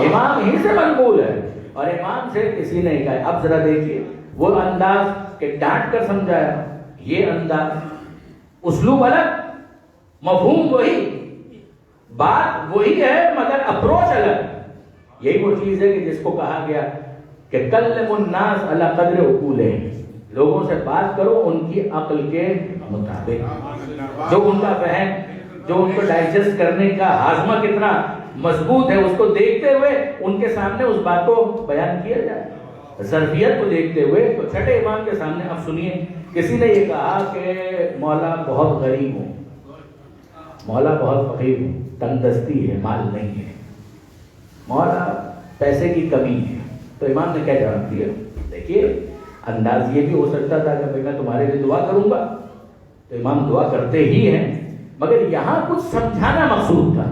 امام ہی سے منقول ہے اور امام سے کسی نے کہا. اب ذرا دیکھیے وہ انداز کہ ڈانٹ کر سمجھایا، یہ انداز، اسلوب الگ، مفہوم وہی، بات وہی ہے مگر اپروچ الگ. یہی وہ چیز ہے کہ جس کو کہا گیا کہ کلم الناس علی قدر عقولہم، لوگوں سے بات کرو ان کی عقل کے مطابق، جو ان کا فہم، جو ان کو ڈائجسٹ کرنے کا ہاضمہ کتنا مضبوط ہے اس کو دیکھتے ہوئے ان کے سامنے اس بات کو بیان کیا جائے. ظرفیت کو دیکھتے ہوئے تو چھٹے امام کے سامنے اب سنیے، کسی نے یہ کہا کہ مولا بہت غریب ہوں، مولا بہت فقیر ہوں، تنگ دستی ہے، مال نہیں ہے، مولا پیسے کی کمی ہے. تو امام نے کیا جواب دیا؟ دیکھیے انداز یہ بھی ہو سکتا تھا کہ میں تمہارے لیے دعا کروں گا، تو امام دعا کرتے ہی ہیں، مگر یہاں کچھ سمجھانا مقصود تھا.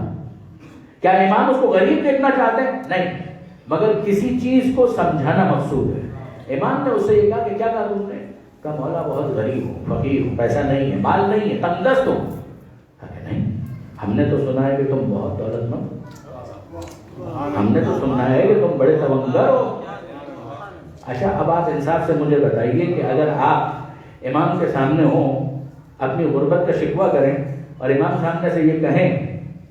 کیا امام اس کو غریب دیکھنا چاہتے ہیں؟ نہیں، مگر کسی چیز کو سمجھانا مقصود ہے. امام نے اس سے یہ کہا کہ کیا کہا تم نے؟ کہا مولا بہت غریب ہوں، فقیر ہوں، پیسہ نہیں ہے، مال نہیں ہے، تنگ دست ہوں. کہا نہیں، ہم نے تو سنا ہے کہ تم بہت دولت مند، ہم نے تو سنا ہے کہ تم بڑے توانگر ہو. اچھا اب آپ انصاف سے مجھے بتائیے کہ اگر آپ امام کے سامنے ہوں، اپنی غربت کا شکوہ کریں اور امام سامنے سے یہ کہیں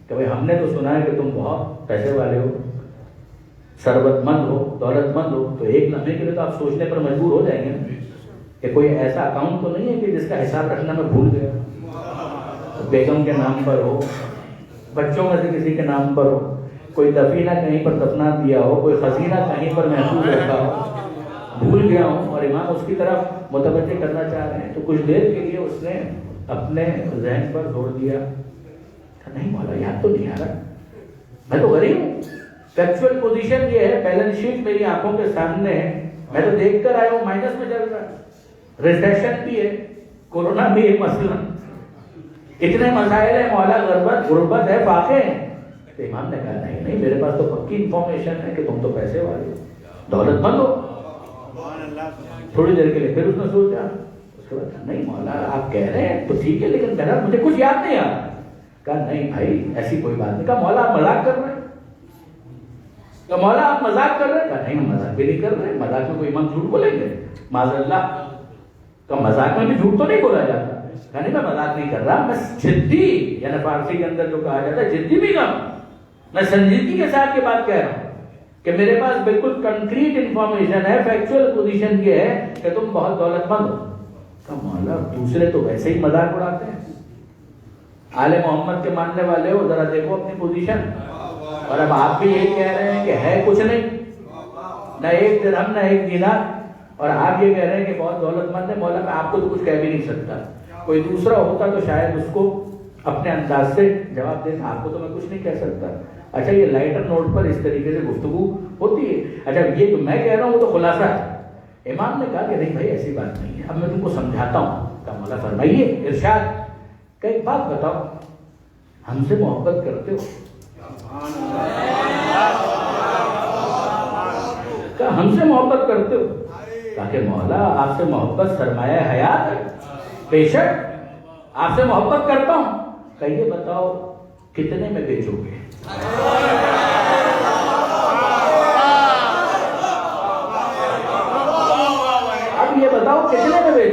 کہ بھئی ہم نے تو سنا ہے کہ تم بہت پیسے والے ہو، ثروت مند ہو، دولت مند ہو، تو ایک لمحے کے لیے تو آپ سوچنے پر مجبور ہو جائیں گے کہ کوئی ایسا اکاؤنٹ تو نہیں ہے کہ جس کا حساب رکھنا میں بھول گیا، بیگم کے نام پر ہو، بچوں میں سے کسی کے نام پر ہو، کوئی دفینہ کہیں پر دفنا دیا ہو، کوئی خزینہ کہیں پر محفوظ رکھا ہو، بھول گیا ہوں اور امام اس کی طرف متوجہ کرنا چاہ رہے ہیں. تو کچھ دیر کے لیے اس نے اپنے ذہن پر زور دیا، نہیں مولا یاد تو نہیں آ رہا، میں تو غریب ہوں، فیکچوئل پوزیشن یہ ہے، بیلنس شیٹ میری آنکھوں کے سامنے ہے، میں تو دیکھ کر آیا ہوں مائنس میں چل رہا ہے، ریسیشن بھی ہے، کورونا بھی ہے، مثلا اتنے مسائل ہیں مولا، غربت ہے، فاقے ہیں. تو امام نے کہا نہیں نہیں، میرے پاس تو پکی انفارمیشن ہے کہ تم تو پیسے والے دولت مند ہو. تھوڑی دیر کے لیے پھر اس نے سوچا، اس کے بعد نہیں مولا آپ کہہ رہے ہیں تو ٹھیک ہے، لیکن میرا مجھے کچھ یاد نہیں آ رہا. کہا نہیں بھائی ایسی کوئی بات نہیں. کہا مولا آپ مذاق کر رہے ہیں؟ کہا مولا آپ مذاق کر رہے ہیں؟ کہا نہیں میں مذاق بھی نہیں کر رہے، مذاق میں کوئی امام جھوٹ بولیں گے معاذ اللہ. کہا مذاق میں بھی جھوٹ تو نہیں بولا جاتا. کہا نہیں میں مذاق نہیں کر رہا، میں جدی، یعنی فارسی کے اندر جو کہا جاتا ہے جدی بھی کم، میں سنجیدگی کے ساتھ یہ بات کہہ رہا ہوں کہ میرے پاس بالکل کنکریٹ انفارمیشن ہے، فیکچوئل پوزیشن یہ ہے کہ تم بہت دولت مند ہو. کہا مولا دوسرے تو ویسے ہی مذاق اڑاتے ہیں، آل محمد کے ماننے والے ہو، ذرا دیکھو اپنی پوزیشن. اور اب آپ بھی یہی کہہ رہے ہیں کہ ہے کچھ نہیں، نہ ایک درہم نہ ایک دینار، اور آپ یہ کہہ رہے ہیں کہ بہت دولت مند ہے. مولا میں آپ کو تو کچھ کہہ بھی نہیں سکتا، کوئی دوسرا ہوتا تو شاید اس کو اپنے انداز سے جواب دیتا، آپ کو تو میں کچھ نہیں کہہ سکتا. اچھا یہ لائٹر نوٹ پر اس طریقے سے گفتگو ہوتی ہے. اچھا یہ جو میں کہہ رہا ہوں وہ تو خلاصہ ہے. امام نے کہا کہ نہیں بھائی ایسی بات نہیں ہے، اب میں تم کو سمجھاتا ہوں. کہا مولا فرمائیے ارشاد. کہ ایک بات بتاؤ، ہم سے محبت کرتے ہو؟ کہا ہم سے محبت کرتے ہو؟ کہا کہ مولا آپ سے محبت سرمایہ حیات ہے، بے شک آپ سے محبت کرتا ہوں. کہ یہ بتاؤ کتنے میں بیچو گے؟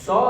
100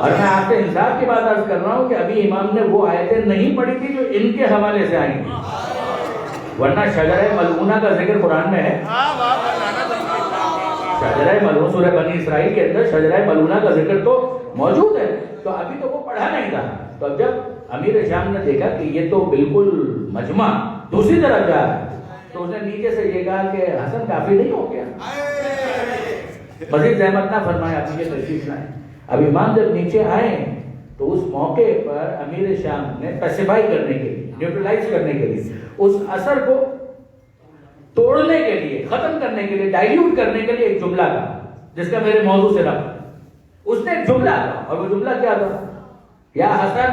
اور میں آپ سے انصاف کی بات عرض کر رہا ہوں کہ ابھی امام نے وہ آیتیں نہیں پڑھی تھی جو ان کے حوالے سے آئی تھی، ورنہ شجرہ ملعونہ کا ذکر قرآن میں ہے. شجرہ ملعونہ سورہ بنی اسرائیل کے اندر شجرہ ملعونہ کا ذکر تو موجود ہے، تو ابھی تو وہ پڑھا نہیں تھا. تو اب جب امیر شام نے دیکھا کہ یہ تو بالکل مجمع دوسری طرف جا رہا ہے، تو اس نے نیچے سے یہ کہا کہ حسن کافی نہیں ہو گیا، مزید زحمت نہ فرمائے، آپ یہ تشریف لائیں. اب امام جب نیچے آئے تو اس موقع پر امیر شام نے پیسیفائی کرنے کے لیے، نیوٹرلائز کرنے کے لیے، اس اثر کو توڑنے کے لیے، ختم کرنے کے لیے، ڈائلیوٹ کرنے کے لیے ایک جملہ کہا جس کا میرے موضوع سے ربط. اس نے ایک جملہ کہا، اور وہ جملہ کیا تھا؟ یا حسن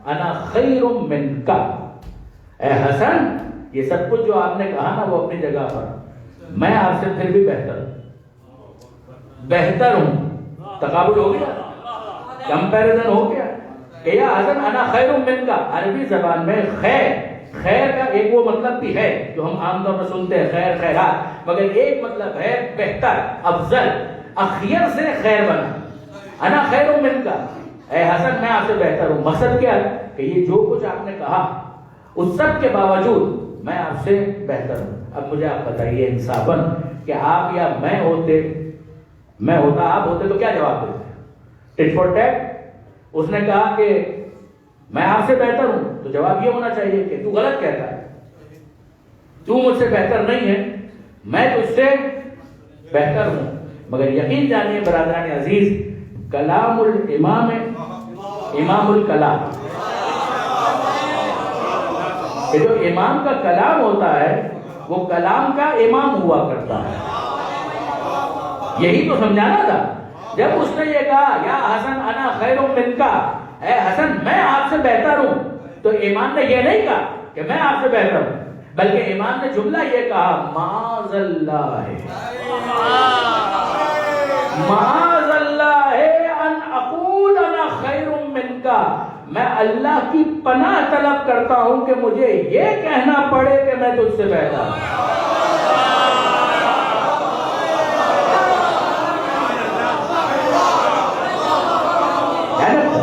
انا خیر منک. اے حسن، یہ سب کچھ جو آپ نے کہا نا وہ اپنی جگہ پر، میں آپ سے پھر بھی بہتر ہوں. تقابل ہو گیا، کمپیریزن ہو گیا. کہ یا حسن انا خیر منک، عربی زبان میں خیر کا ایک وہ مطلب بھی ہے جو ہم عام طور پر سنتے ہیں، خیر خیرات، مگر ایک مطلب ہے بہتر، افضل، اخیر سے خیر بنا. انا خیر منک، اے حسن میں آپ سے بہتر ہوں. مقصد کیا ہے کہ یہ جو کچھ آپ نے کہا اس سب کے باوجود میں آپ سے بہتر ہوں. اب مجھے آپ بتائیے انصافاً کہ آپ یا میں ہوتا آپ ہوتے تو کیا جواب دیتے؟ ٹٹ فار ٹیٹ. اس نے کہا کہ میں آپ سے بہتر ہوں، تو جواب یہ ہونا چاہیے کہ تو غلط کہتا ہے، تو مجھ سے بہتر نہیں ہے، میں تجھ سے بہتر ہوں. مگر یقین جانیے برادران عزیز، کلام الامام امام الکلام، کہ جو امام کا کلام ہوتا ہے وہ کلام کا امام ہوا کرتا ہے. یہی تو سمجھانا تھا. جب اس نے یہ کہا یا حسن انا خیر منک، اے حسن میں آپ سے بہتر ہوں، تو امام نے یہ نہیں کہا کہ میں آپ سے بہتر ہوں، بلکہ امام نے جملہ یہ کہا معاذ اللہ ان اقول انا خیر منک. میں اللہ کی پناہ طلب کرتا ہوں کہ مجھے یہ کہنا پڑے کہ میں تجھ سے بہتر ہوں.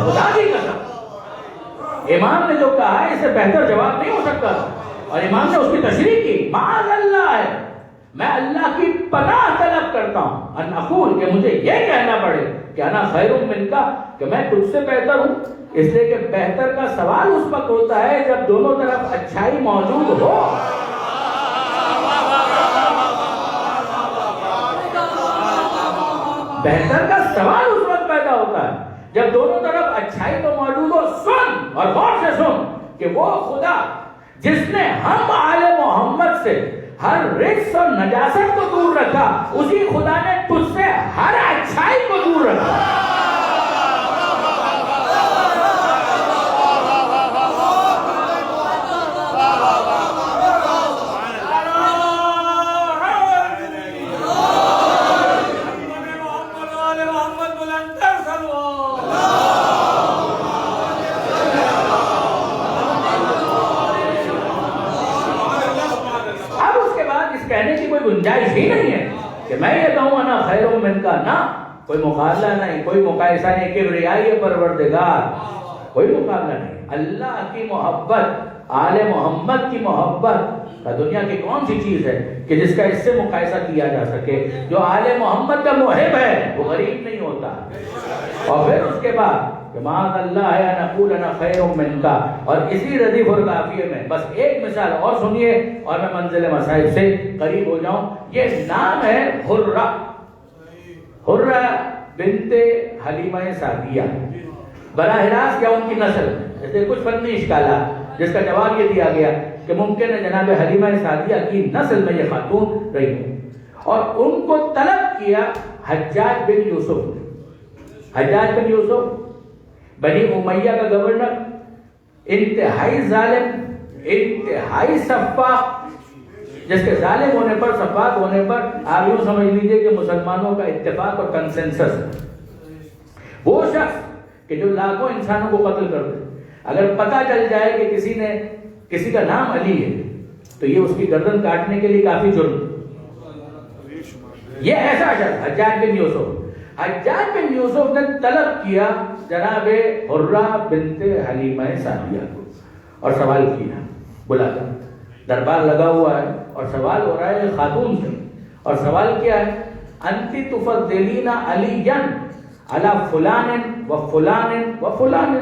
خدا کی قسم، امام نے جو کہا ہے اس سے بہتر جواب نہیں ہو سکتا. اور امام نے اس کی تشریح کی، معاذ اللہ ہے، میں اللہ کی پناہ طلب کرتا ہوں ان اقول، کہ مجھے یہ کہنا پڑے کہ انا خیر منک، کہ میں تجھ سے بہتر ہوں. اس لیے کہ بہتر کا سوال اس وقت ہوتا ہے جب دونوں طرف اچھائی موجود ہو. بہتر کا سوال اس وقت پیدا ہوتا ہے جب دونوں طرف اچھائی تو موجود ہو. سن اور غور سے سن کہ وہ خدا جس نے ہم آل محمد سے ہر رجس اور نجاست کو دور رکھا، اسی خدا نے تجھ سے ہر اچھائی کو دور رکھا. گنجائش ہی نہیں ہے کہ میں یہ کہوں انا خیر منک. نہ کوئی مقابلہ نہیں، کوئی مقایسہ نہیں. کبریائی پروردگار، کوئی مقابلہ نہیں. اللہ کی محبت، آل محمد کی محبت کا دنیا کی کون سی چیز ہے کہ جس کا اس سے مقایسہ کیا جا سکے؟ جو آل محمد کا محب ہے وہ غریب نہیں ہوتا. اور پھر اس کے بعد معاذ اللہ ہے ان اقول انا خیر منک. اور اسی ردیف القافیہ میں بس ایک مثال اور سنیے اور میں منزل مصائب سے قریب ہو جاؤں. یہ نام ہے حرہ بنت حلیمہ سعدیہ. براہ راست کیا ان کی نسل؟ ایسے کچھ فنی اشکالات جس کا جواب یہ دیا گیا کہ ممکن ہے جناب حلیمہ سعدیہ کی نسل میں یہ خاتون رہی ہے. اور ان کو طلب کیا حجاج بن یوسف. حجاج بن یوسف بنی امیہ کا گورنر، انتہائی ظالم، انتہائی سفاک، جس کے ظالم ہونے پر، سفاک ہونے پر آپ یوں سمجھ لیجئے کہ مسلمانوں کا اتفاق اور کنسنسس. وہ شخص کہ جو لاکھوں انسانوں کو قتل کر دے، اگر پتہ چل جائے کہ کسی کا نام علی ہے تو یہ اس کی گردن کاٹنے کے لیے کافی جرم. یہ ایسا شخص حجاج بن یوسف حجاج بن یوسف نے طلب کیا جناب حرہ بنت حلیمہ سعدیہ کو اور سوال کیا، بلا کر دربار لگا ہوا ہے اور سوال ہو رہا ہے خاتون سے، اور سوال کیا ہے؟ انت تفضلین علیا علی فلان و فلان و فلان.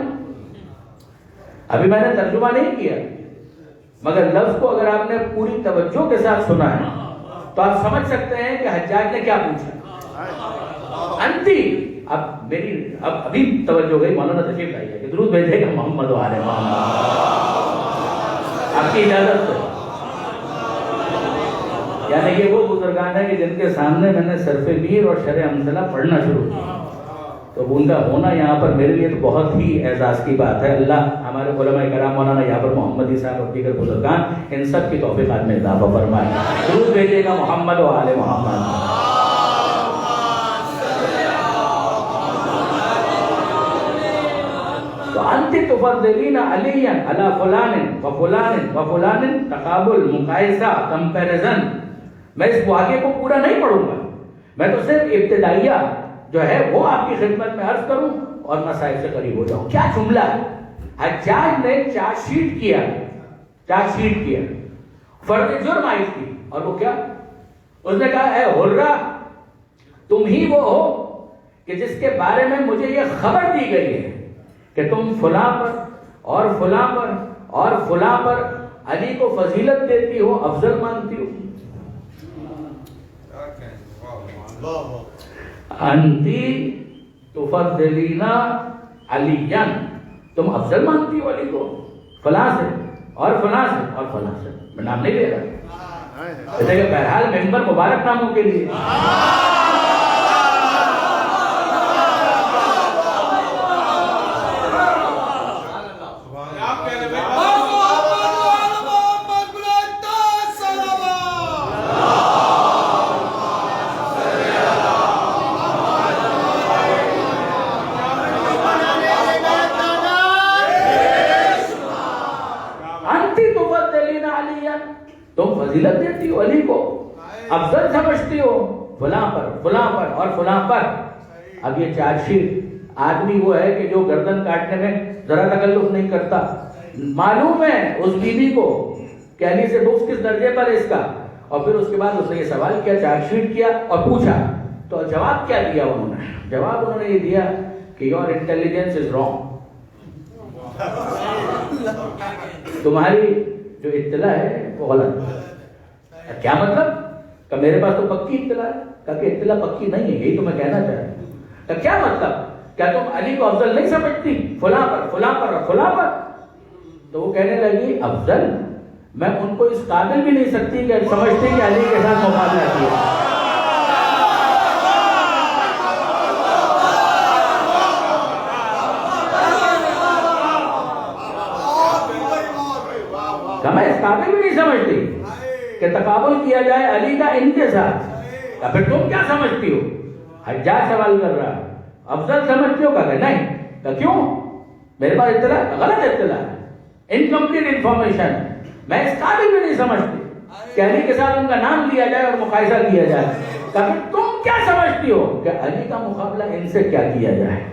ابھی میں نے ترجمہ نہیں کیا، مگر لفظ کو اگر آپ نے پوری توجہ کے ساتھ سنا ہے تو آپ سمجھ سکتے ہیں کہ حجاج نے کیا پوچھا. انتی، اب ابھی توجہ گئی، مولانا تشریف لائیے کہ درود بھیجے گا محمد و آل محمد. آپ کی اجازت سے، یعنی یہ وہ بزرگان ہیں کہ جن کے سامنے میں نے صرف میر اور شرح امثلہ پڑھنا شروع کیا، تو ان کا ہونا یہاں پر میرے لیے تو بہت ہی اعزاز کی بات ہے. اللہ ہمارے علماء کرام مولانا یہاں پر محمدی صاحب اور دیگر بزرگان ان سب کی توفیقات میں اضافہ فرمائے. درود بھیجیے گا محمد و آل محمد. تو انت تفضلین علیہ علی فلان و فلان و فلان، تقابل، مقایسہ، کمپیریزن. میں اس واقعے کو پورا نہیں پڑھوں گا، میں تو صرف ابتدائیہ جو ہے وہ آپ کی خدمت میں عرض کروں اور مسائل سے قریب ہو جاؤں. کیا جملہ ہے؟ حجاج نے چارج شیٹ کیا، فرد جرم عائد کی، اور وہ کیا؟ اس نے کہا اے حرہ، تم ہی وہ ہو کہ جس کے بارے میں مجھے یہ خبر دی گئی ہے کہ تم فلاں پر اور فلاں پر اور فلاں پر علی کو فضیلت دیتی ہو، افضل مانتی ہو. انتی تفضلین علیاً، تم افضل مانتی ہو علی کو فلاں سے اور فلاں سے اور فلاں سے. میں نام نہیں لے رہا، جیسے کہ بہرحال ممبر مبارک ناموں کے لیے. تم فضیلت دیتی ہو علی کو، افضل سمجھتی ہو فلاں پر فلاں پر اور فلاں پر. اب یہ چارج شیٹ، آدمی وہ ہے کہ جو گردن کاٹنے میں ذرا تکلف نہیں کرتا. معلوم ہے اس بیوی کو کہ علی سے بغض کس درجے پر ہے اس کا. اور پھر اس کے بعد اس نے یہ سوال کیا، چارج شیٹ کیا اور پوچھا. تو جواب کیا دیا انہوں نے؟ جواب انہوں نے یہ دیا کہ یور انٹیلیجنس از رانگ. تمہاری جو اطلاع ہے وہ غلط ہے. کیا مطلب؟ کہ میرے پاس تو پکی اطلاع ہے. کہ اطلاع پکی نہیں ہے، یہی تو میں کہنا چاہ رہا ہوں. کہ کیا مطلب؟ کیا تم علی کو افضل نہیں سمجھتی فلاں پر فلاں پر اور فلاں پر؟ تو وہ کہنے لگی افضل، میں ان کو اس قابل بھی نہیں سکتی کہ سمجھتی کہ علی کے ساتھ مقابلہ کیا. میں اس قابل بھی نہیں سمجھتی کہ تقابل کیا جائے علی کا ان کے ساتھ. یا پھر تم کیا سمجھتی ہو؟ حجاج سوال کر رہا ہے، افضل سمجھتی ہو؟ کہ نہیں. کہ کیوں؟ میرے پاس اطلاع غلط اطلاع ہے، انکمپلیٹ انفارمیشن. میں اس قابل بھی نہیں سمجھتی کہ علی کے ساتھ ان کا نام لیا جائے اور مقایسہ کیا جائے. کہ پھر تم کیا سمجھتی ہو کہ علی کا مقابلہ ان سے کیا کیا جائے؟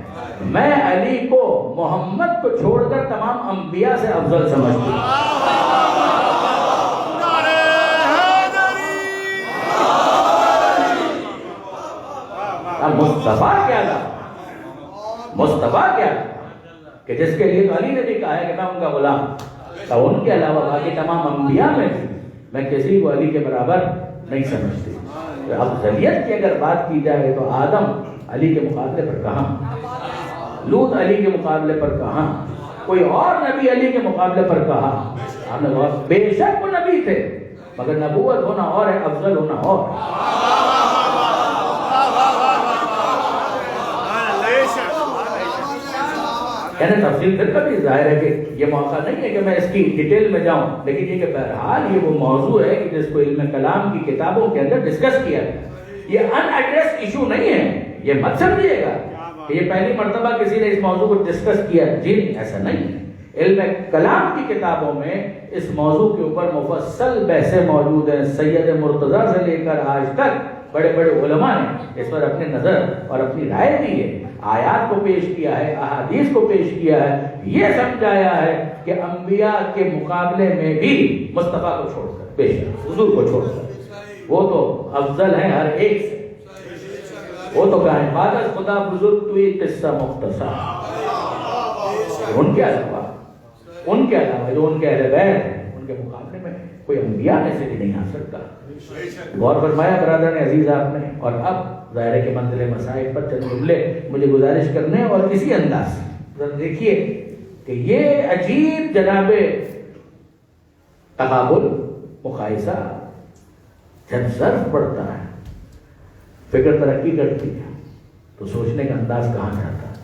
میں علی کو محمد کو چھوڑ کر تمام انبیاء سے افضل سمجھتی ہوں. مصطفیٰ کیا تھا؟ مصطفیٰ کیا تھا کہ جس کے لیے تو علی نے بھی کہا ہے کہ میں ان کا غلام. تو ان کے علاوہ باقی تمام انبیاء میں کسی کو علی کے برابر نہیں سمجھتی. افضلیت کی اگر بات کی جائے تو آدم علی کے مقابلے پر کہاں، لوط علی کے مقابلے پر کہاں، کوئی اور نبی علی کے مقابلے پر کہاں. بے شک وہ نبی تھے مگر نبوت ہونا اور ہے، افضل ہونا اور. یعنی تفصیل پھر کبھی ظاہر ہے کہ یہ موقع نہیں ہے کہ میں اس کی ڈیٹیل میں جاؤں، لیکن یہ کہ بہرحال یہ وہ موضوع ہے کہ جس کو علم کلام کی کتابوں کے اندر ڈسکس کیا ہے. یہ ان ایڈریس ایشو نہیں ہے، یہ مت سمجھیے گا کہ یہ پہلی مرتبہ کسی نے اس موضوع کو ڈسکس کیا. جی ایسا نہیں ہے. علم کلام کی کتابوں میں اس موضوع کے اوپر مفصل بحثیں موجود ہیں. سید مرتضیٰ سے لے کر آج تک بڑے بڑے علماء نے اس پر اپنی نظر اور اپنی رائے دی ہے، آیات کو پیش کیا ہے، احادیث کو پیش کیا ہے، یہ سمجھایا ہے کہ انبیاء کے مقابلے میں بھی مصطفیٰ کو چھوڑ کر، بے شک حضور کو چھوڑ کر، وہ تو افضل ہیں ہر ایک سے، وہ تو کہیں بادل خدا بزرگ توی قصہ مختصر، ان کے علاوہ جو ان کے اہل بیت ہیں ان کے مقابلے میں کوئی انبیاء میں سے بھی نہیں آ سکتا۔ غور فرمایا برادر نے عزیز آپ نے۔ اور اب ظاہر ہے کہ منزل مسائل پر چند جملے مجھے گزارش کرنے اور اسی انداز سے ذرا دیکھیے کہ یہ عجیب جناب تقابل مقایسہ جب ظرف پڑتا ہے، فکر ترقی کرتی ہے تو سوچنے کا انداز کہاں جاتا ہے۔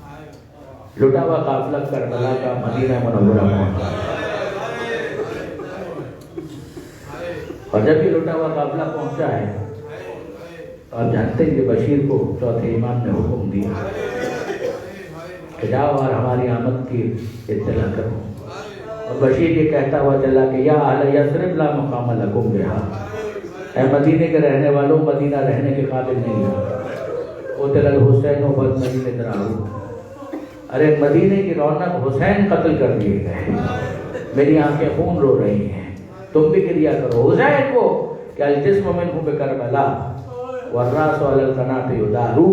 لٹا ہوا قافلہ کربلا کا مدینہ منورہ پہنچا، اور جب یہ لٹا ہوا قافلہ پہنچا ہے تو آپ جانتے ہیں کہ بشیر کو چوتھے امام نے حکم دیا کہ جاؤ اور ہماری آمد کی اطلاع کرو، اور بشیر یہ کہتا ہوا چلا کہ یا اہل یثرب لا مقام لکم بہا، اے مدینے کے رہنے والوں مدینہ رہنے کے قابل نہیں ہے، قتل الحسین بالمدینہ تراہو، ارے مدینے کی رونق حسین قتل کر دیے گئے، میری آنکھیں خون رو رہی ہیں، تم بھی کریا کرو حسین کو کہ الجسم منہ بکربلا والراس علی القناۃ یدارو،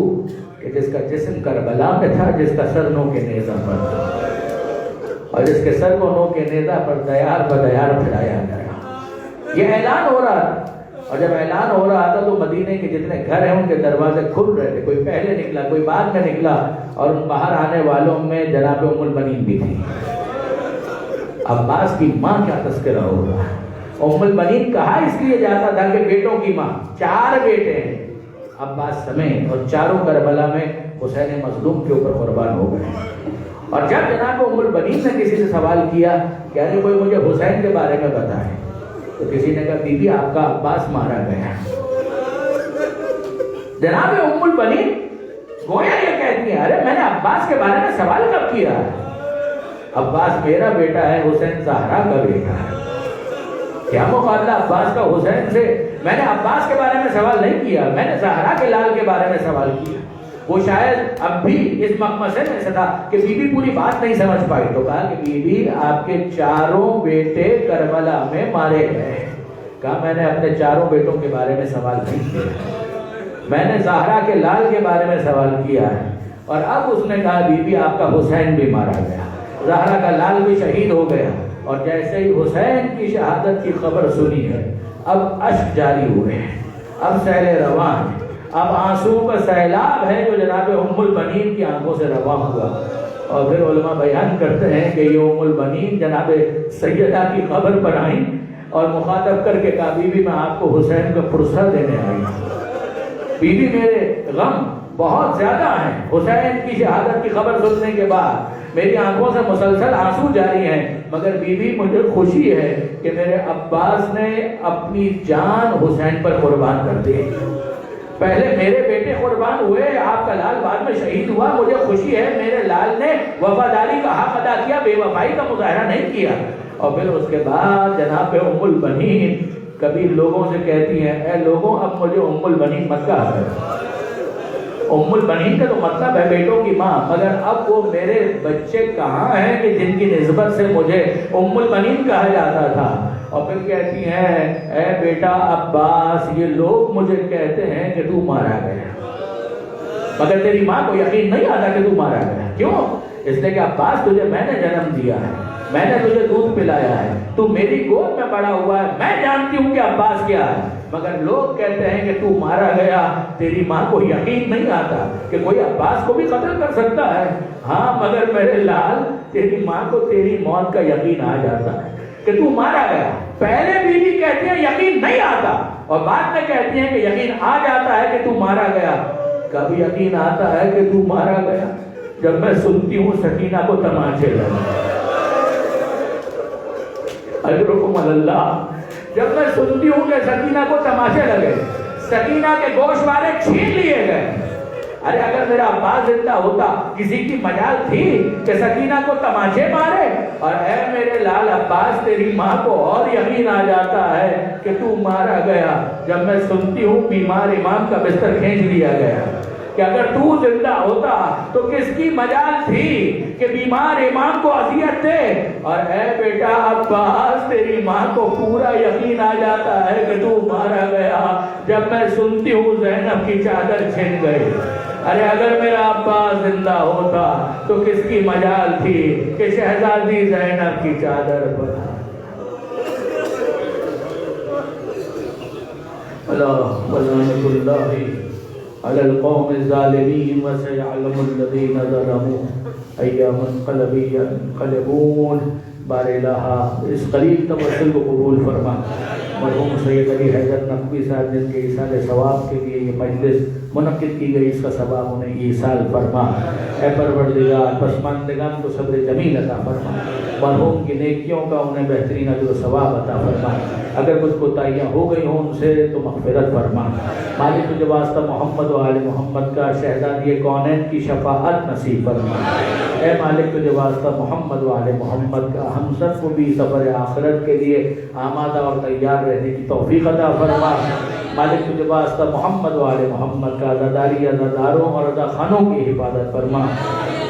کہ جس کا جسم کربلا میں تھا، جس کا سر نو کے نیزہ پر تھا، اور جس کے سر کو نو کے نیزہ پر دیار بدیار پھیلایا گیا۔ یہ اعلان ہو رہا تھا، اور جب اعلان ہو رہا تھا تو مدینے کے جتنے گھر ہیں ان کے دروازے کھل رہے تھے، کوئی پہلے نکلا کوئی بعد میں نکلا، اور ان باہر آنے والوں میں جناب ام البنین بھی تھی۔ عباس کی ماں کیا تذکرہ ہو رہا ہے۔ ام البنین کہا اس لیے جاتا تھا کہ بیٹوں کی ماں، 4 بیٹے ہیں عباس سمیت، اور چاروں کربلا میں حسین مظلوم کے اوپر قربان ہو گئے۔ اور جب جناب ام البنین نے کسی سے سوال کیا کہ ارے کوئی مجھے حسین کے بارے میں بتائے، تو کسی نے کہا بی بی آپ کا عباس مارا گیا۔ جناب ام البنین گویا یہ کہتی ہے ارے میں نے عباس کے بارے میں سوال کب کیا؟ عباس میرا بیٹا ہے، حسین زہرا کا بیٹا ہے، کیا مقابلہ عباس کا حسین سے؟ میں نے عباس کے بارے میں سوال نہیں کیا، میں نے زہرا کے لال کے بارے میں سوال کیا۔ وہ شاید اب بھی اس مقمصے میں سے تھا کہ بی بی پوری بات نہیں سمجھ پائی، تو کہا کہ بی بی آپ کے 4 بیٹے کربلا میں مارے گئے۔ کہا میں نے اپنے 4 بیٹوں کے بارے میں سوال نہیں کیا، میں نے زہرا کے لال کے بارے میں سوال کیا ہے۔ اور اب اس نے کہا بی بی آپ کا حسین بھی مارا گیا، زہرا کا لال بھی شہید ہو گیا، اور جیسے ہی حسین کی شہادت کی خبر سنی ہے اب اشک جاری ہوئے ہیں، اب سیل رواں ہے، اب آنسو کا سیلاب ہے جو جناب ام البنین کی آنکھوں سے رواں ہوا۔ اور پھر علماء بیان کرتے ہیں کہ یہ ام البنین جناب سیدہ کی قبر پر آئیں اور مخاطب کر کے کہا بی بی میں آپ کو حسین کا پرسہ دینے آئی ہوں، بی بی میرے غم بہت زیادہ ہیں، حسین کی شہادت کی خبر سننے کے بعد میری آنکھوں سے مسلسل آنسو جاری ہیں، مگر بی بی مجھے خوشی ہے کہ میرے عباس نے اپنی جان حسین پر قربان کر دی۔ پہلے میرے بیٹے قربان ہوئے، آپ کا لال بعد میں شہید ہوا، مجھے خوشی ہے میرے لال نے وفاداری کا حق ادا کیا، بے وفائی کا مظاہرہ نہیں کیا۔ اور پھر اس کے بعد جناب ام البنین کبھی لوگوں سے کہتی ہیں اے لوگوں اب مجھے ام البنین مت کہا کرو۔ ام البنین کا تو مطلب ہے بیٹوں کی ماں، مگر اب وہ میرے بچے کہاں ہیں کہ جن کی نسبت سے مجھے ام البنین کہا جاتا تھا۔ اور پھر کہتی ہیں اے بیٹا عباس یہ لوگ مجھے کہتے ہیں کہ تو مارا گیا، مگر تیری ماں کو یقین نہیں آتا کہ تو مارا گیا۔ کیوں؟ اس لیے کہ عباس تجھے میں نے جنم دیا ہے، میں نے تجھے دودھ پلایا ہے، تو میری گود میں بڑا ہوا ہے، میں جانتی ہوں کہ عباس کیا ہے، مگر لوگ کہتے ہیں کہ تو مارا گیا۔ تیری ماں کو یقین نہیں آتا کہ کوئی عباس کو بھی قتل کر سکتا ہے، ہاں مگر میرے لال تیری ماں کو تیری موت کا یقین آ جاتا ہے کہ تو مارا گیا۔ پہلے بیوی کہتی ہے یقین نہیں آتا، اور بعد میں کہتی ہیں کہ یقین آ جاتا ہے کہ تو مارا گیا۔ کب یقین آتا ہے کہ تو مارا گیا؟ جب میں سنتی ہوں سکینہ کو تماچے لگے، اجرکم اللہ، جب میں سنتی ہوں کہ سکینہ کو تماچے لگے، سکینہ کے گوشت والے چھین لیے گئے، ارے اگر میرا عباس زندہ ہوتا کسی کی مجال تھی کہ سکینہ کو تماچے مارے؟ اور اے میرے لال عباس تیری ماں کو اور یقین آ جاتا ہے کہ تو مارا گیا جب میں سنتی ہوں بیمار امام کا بستر کھینچ لیا گیا، کہ اگر تو زندہ ہوتا تو کس کی مجال تھی کہ بیمار امام کو اذیت دے؟ اور اے بیٹا عباس تیری ماں کو پورا یقین آ جاتا ہے کہ تو مارا گیا جب میں سنتی ہوں زینب کی چادر چھن گئی۔ ارے اگر میرا عباس زندہ ہوتا تو کس کی مجال تھی کہ شہزادی زینب کی چادر پر ولعنت اللہ علی القوم الظالمین وسيعلم الذین ظلموا ای منقلب ينقلبون۔ بار الہ اس قریب توسل کو قبول فرما۔ مرحوم سید علی حیدر نقوی صاحب جن کے ایصال ثواب کے لیے یہ مجلس منعقد کی گئی، اس کا ثواب انہیں ایصال فرما۔ اے پروردگار پسماندگان کو صبر جمیل عطا فرما، مرحوم کی نیکیوں کا انہیں بہترین اجر و ثواب عطا فرما۔ اگر کچھ کوتاہیاں ہو گئی ہوں ان سے تو مغفرت فرما۔ مالک تجھے واسطہ محمد و آل محمد کا شہزادی کونین کی شفاعت نصیب فرما۔ اے مالک تجھے واسطہ محمد و آل محمد کا ہم سب کو بھی سفر آخرت کے لیے آمادہ اور تیار رہنے کی توفیق عطا فرما۔ مالک تجھے واسطہ محمد و آل محمد کا عزاداری عزاداروں اور عزا خانوں کی حفاظت فرما۔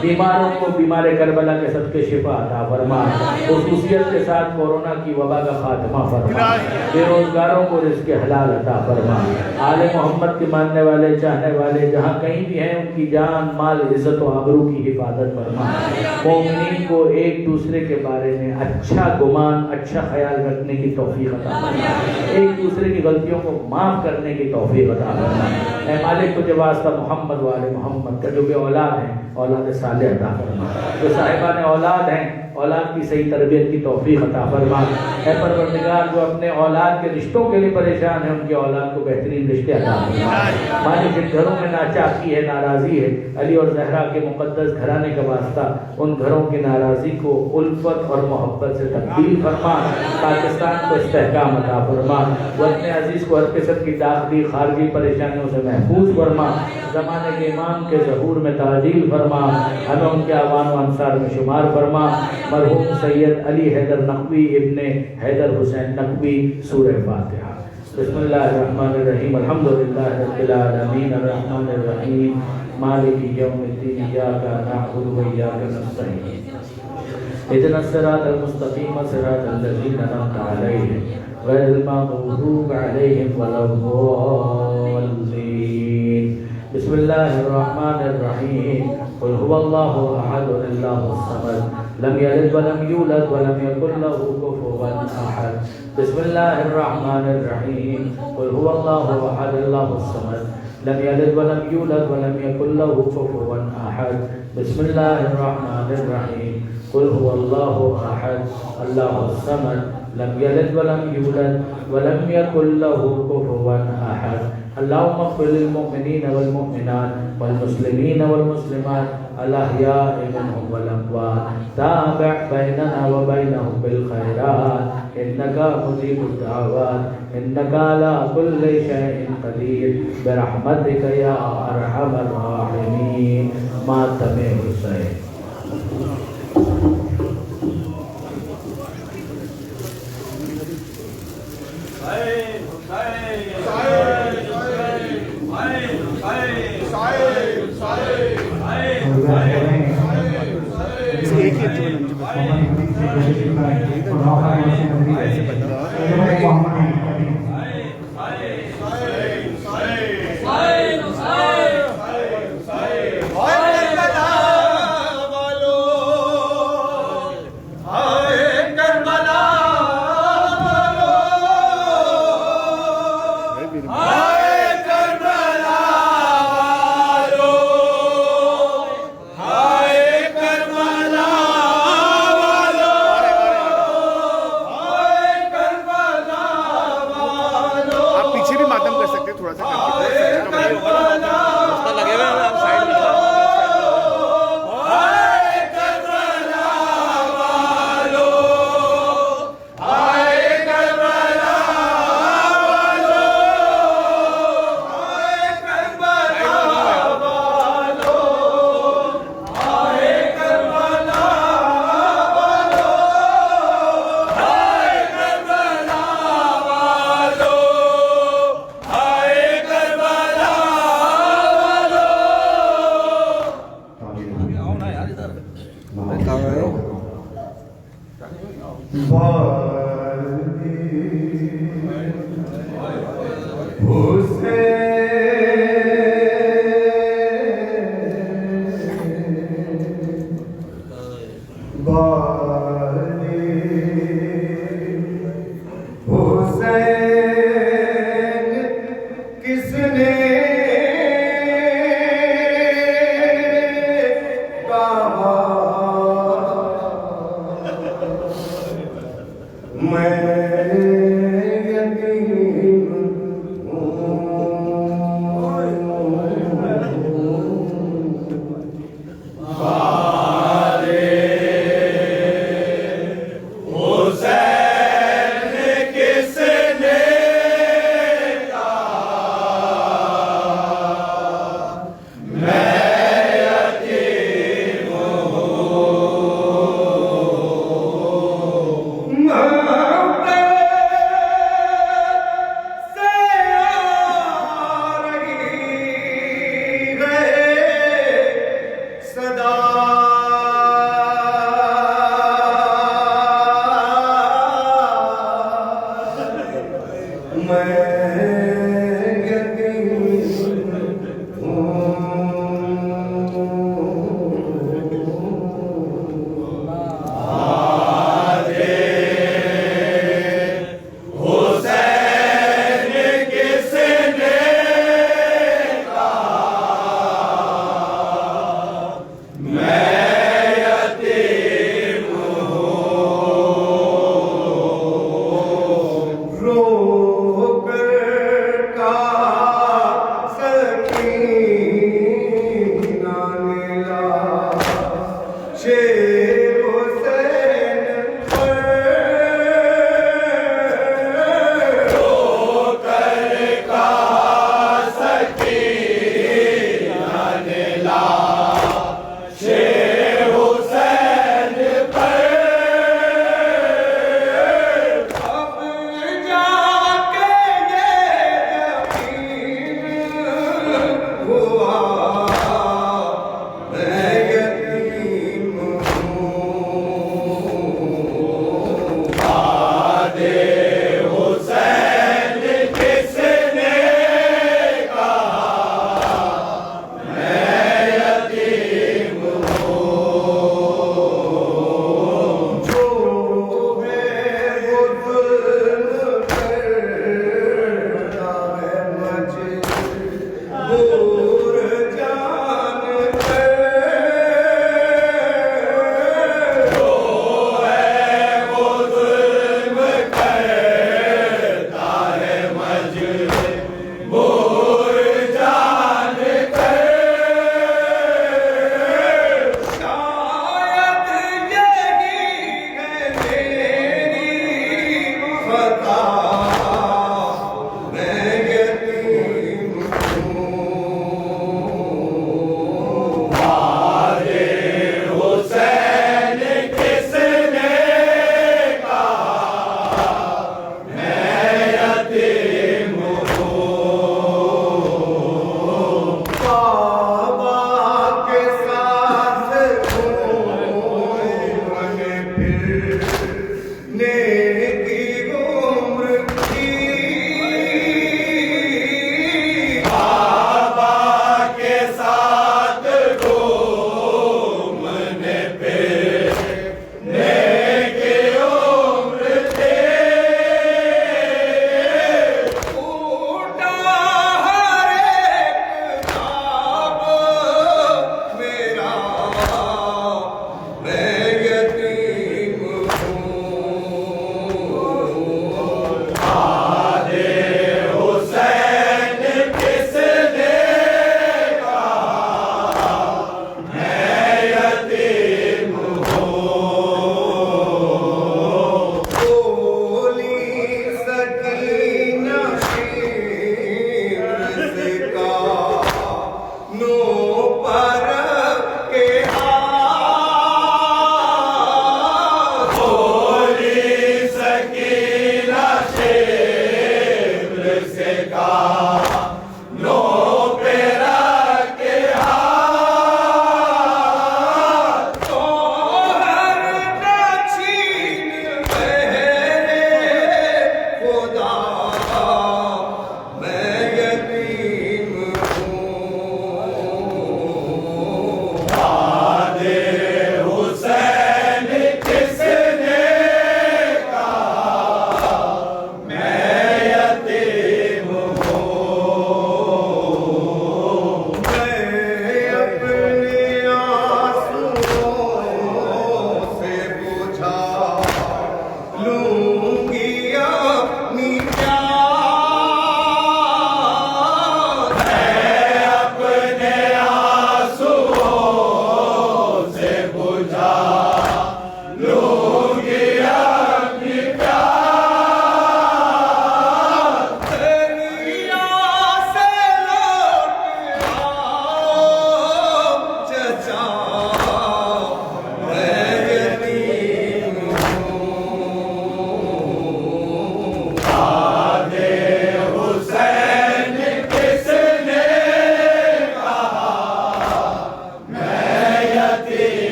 بیماروں کو بیمار کربلا کے صدقے شفا عطا فرما۔ خصوصیت کے ساتھ کورونا کی وبا کا خاتمہ فرما۔ بے روزگاروں کو رزق حلال عطا فرما۔ آل محمد کے ماننے والے چاہنے والے جہاں کہیں بھی ہیں ان کی جان مال عزت و آبرو کی حفاظت فرما۔ مومنین کو ایک دوسرے کے بارے میں اچھا گمان اچھا خیال رکھنے کی توفیق عطا فرما۔ ایک دوسرے کی غلطیوں کو معاف کرنے کی توفیق عطا فرما۔ اے مالک تجھے واسطہ محمد و آل محمد کا جو بے اولاد ہیں اولاد صالح عطا فرما، جو صاحبان اولاد ہیں اولاد کی صحیح تربیت کی توفیق عطا فرما۔ اے پروردگار جو اپنے اولاد کے رشتوں کے لیے پریشان ہیں ان کی اولاد کو بہترین رشتے عطا فرما۔ مالک جن گھروں میں ناچاکی ہے ناراضی ہے علی اور زہرا کے مقدس گھرانے کا واسطہ ان گھروں کی ناراضی کو الفت اور محبت سے تبدیل فرما۔ پاکستان کو استحکام عطا فرما، وطن عزیز کو ہر قسم کی داخلی خارجی پریشانیوں سے محفوظ فرما۔ زمانے کے امام کے ظہور میں تعجیل فرما، ہمیں ان کے اعوان و انصار میں شمار فرما۔ مرحوم سید علی حیدر نقوی ابن حیدر حسین نقوی سورہ فاتحہ۔ بسم اللہ الرحمن الرحیم، الحمدللہ رب العالمین الرحمن الرحیم مالک یوم الدین ایاک نعبد و ایاک نستعین اهدنا الصراط المستقیم صراط الذین انعمت علیہم غیر المغضوب علیہم ولا الضالین۔ بسم اللہ الرحمن الرحیم، قل هو اللہ احد اللہ الصمد لم یلد ولم یولد ولم یکن له کفوا احد۔ بسم اللہ الرحمن الرحیم، قل هو اللہ احد اللہ الصمد لم یلد ولم یولد ولم یکن له کفوا احد۔ بسم اللہ الرحمن الرحیم، قل هو اللہ احد اللہ الصمد لم یلد ولم یولد ولم یکن له کفوا احد۔ اللهم اغفر للمؤمنين والمؤمنات والمسلمين والمسلمات الأحياء منهم والأموات، تابع بيننا وبينهم بالخيرات إنك مجيب الدعوات إنك على كل شيء قدير برحمتك يا أرحم الراحمين۔ ماتم حسین۔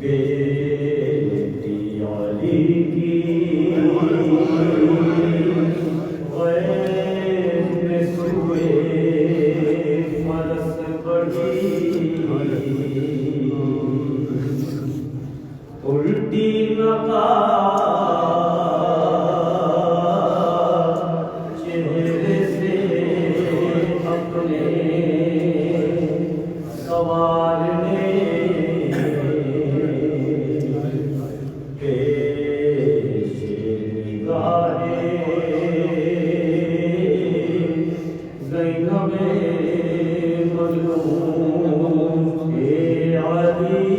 Be مٹی نہ چہرے سے اپنے سوارنے پیش نگاہے زینب مظلوم اے علی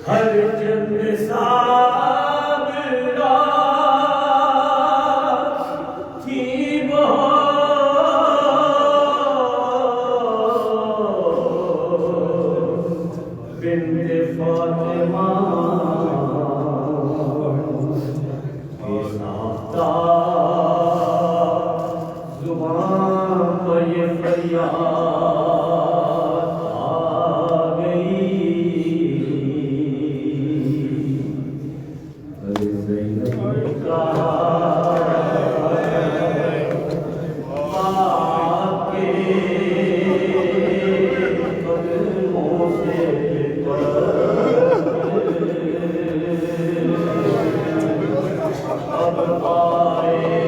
ہر چند سابرہ کی بہت بنت فاطمہ کے ساختہ زبان پر یہ فریاد آ گئی زینب کا باپ کے قدموں سے اب آئے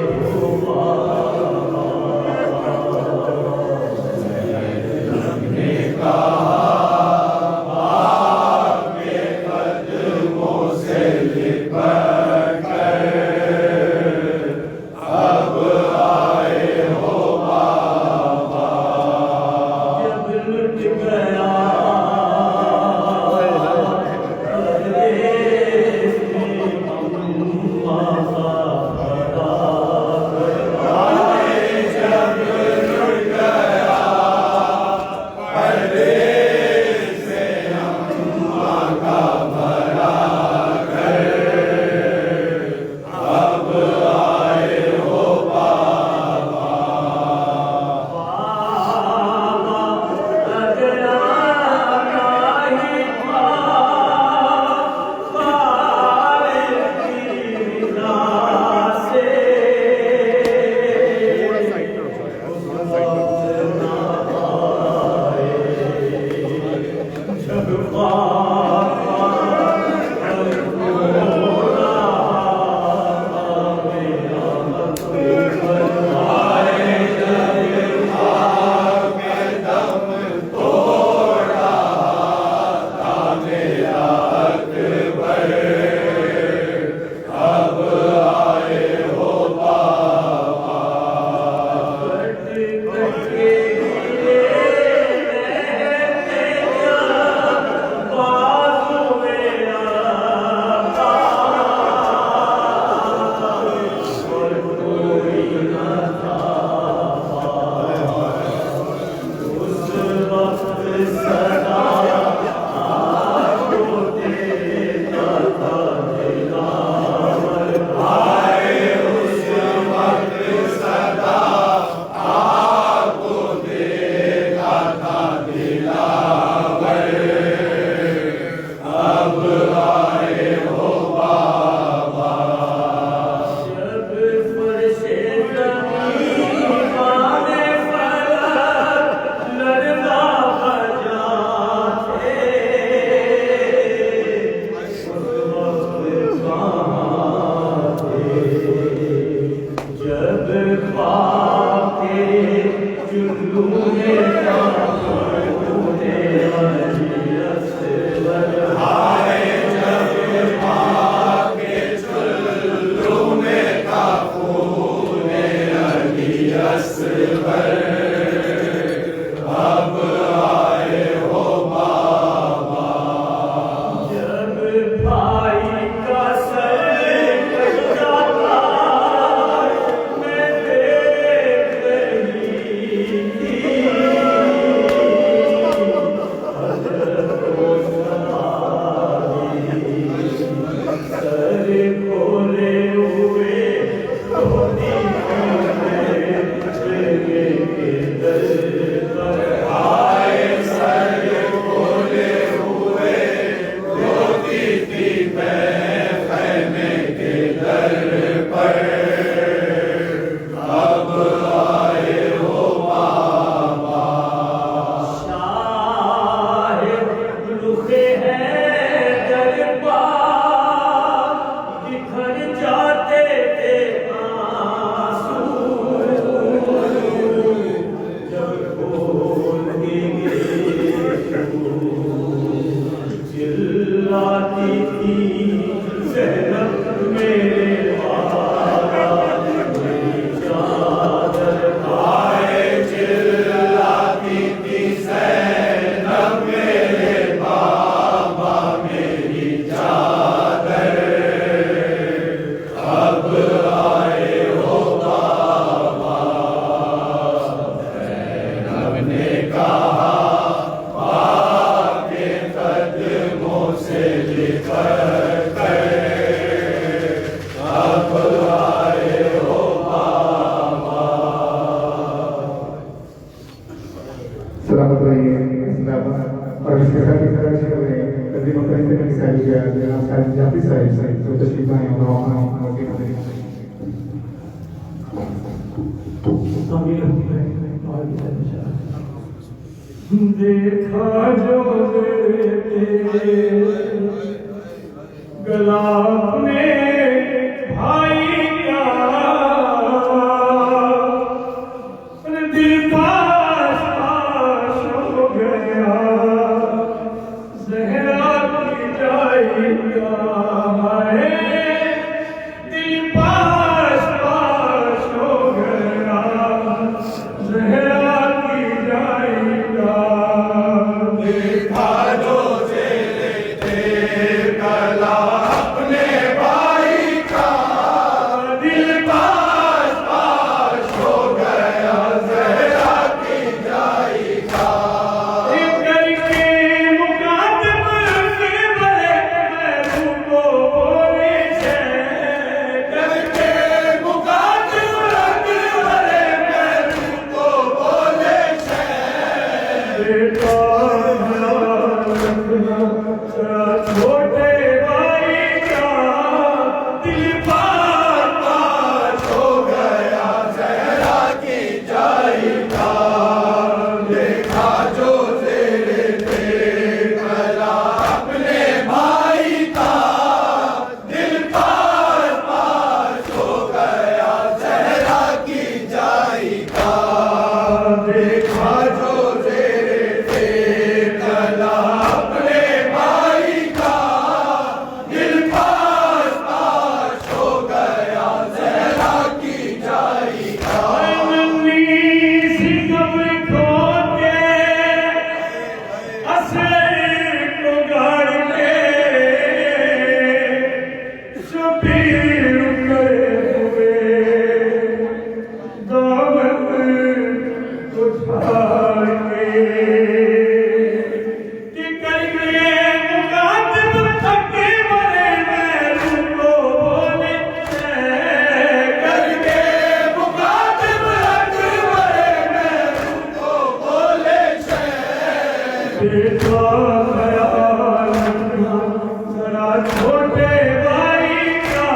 اور اس کے ساتھ ایک طرح سے تقریبا کرتے ہیں سائل گیا جناب سائل جعفری صاحب جو تشریف لائے ہیں اور دیکھا جو گلا میں بھائی کا دل پاس پاس ہو گیا زہرا کی جائے گا دل پاس پاس ہو گیا زہرا کی جائے گا دیکھا جو گلا اپنے بھائی کا دل پاس پاس ہو گیا زہرا کی جائے گا کر کے مقدم کے بڑے محبوب کو بولے سے کر کے مقدم کے بڑے محبوب کو بولے سے بیٹا چھوٹے بھائی کا دل پاس پاس ہو گیا زہرا کی جائے گا دیکھا جو تیرے گلا اپنے بھائی کا دل پاس پاس ہو گیا زہرا کی جائے گا دیکھا جو تیرے گلا اپنے بھائی کا دل پاس پاس ہو گیا زہرا کی جائے گا ننھی سی قبر کھود کے اسیر کو گاڑ کے شبیر کرے ہوئے دامن اٹھا کے کہ کر گئے مقدم تھکے مرے محبوب کو بولے کر گئے مقدم تھکے مرے محبوب کو بولے بیٹا خیال رکھنا ذرا چھوٹے بھائی کا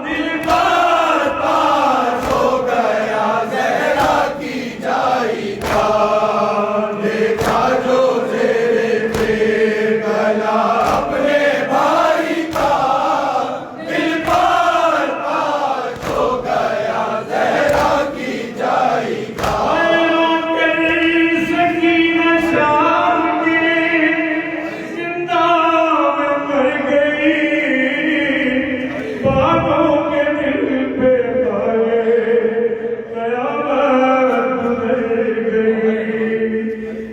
دل پاس پاس ہو گیا زہرا کی جائے گا دیکھا جو تیرے گلا اپنے بھائی کا دل پاس پاس ہو گیا زہرا کی جائے گا سکینہ شام کی زندہ میں مر گئی باغوں کے دل پہ آئے قیامت گزر گئی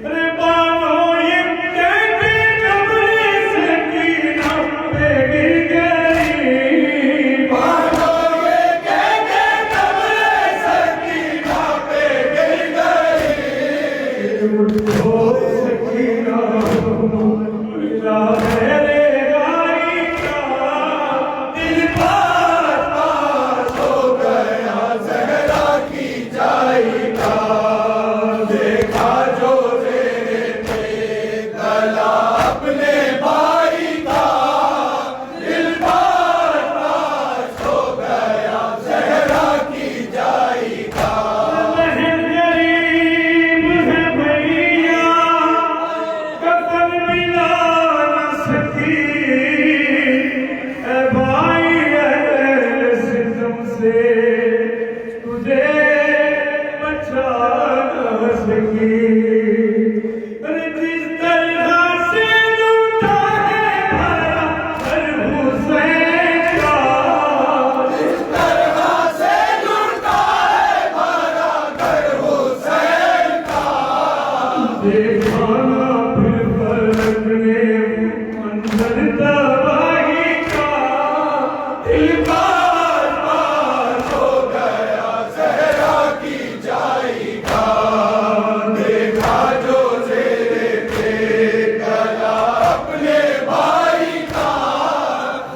ارے باغوں یہ کہتے کمرے سکینہ پہ گر گئی باغوں یہ کہتے کمرے سکینہ پہ گر گئی اٹھو سکینہ ملا میرے بھائی کا دل پاس پاس ہو گیا زہرا کی جائے گا دیکھا جو تیرے گلا اپنے بھائی کا دل پاس پاس ہو گیا زہرا کی جائے گا بہن غریب ہے بھیا کفن ملا نہ سکی اے بھائی اہل ستم سے تجھے بچا نہ سکی ارے جس طرح سے لوٹا ہے بھرا گھر حسین کا جس طرح سے لوٹا ہے بھرا گھر حسین کا دیکھانا پھر فلک نے منظر تباہی کا دل پاس پاس ہو گیا زہرا کی جائے گا دیکھا جو تیرے گلا اپنے بھائی کا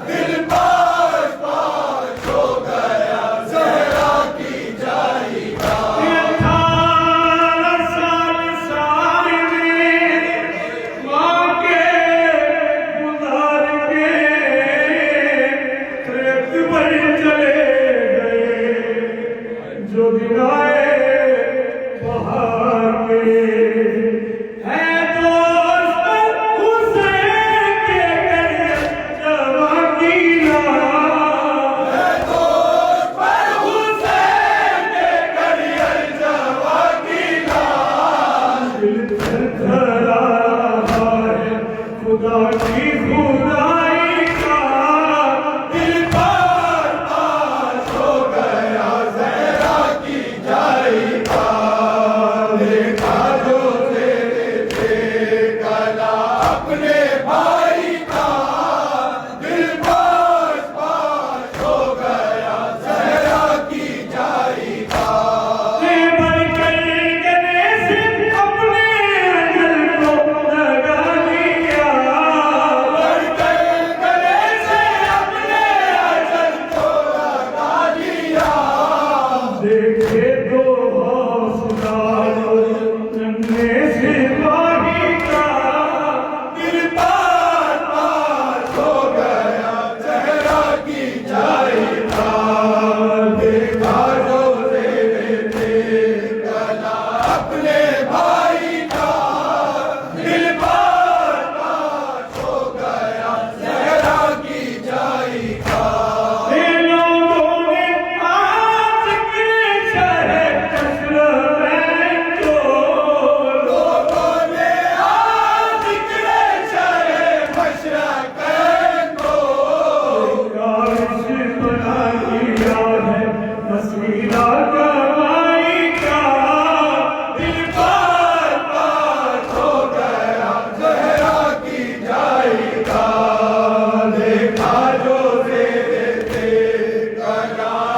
دل پاس پاس ہو گیا زہرا کی جائے گا 18 سال سائے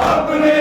اپنے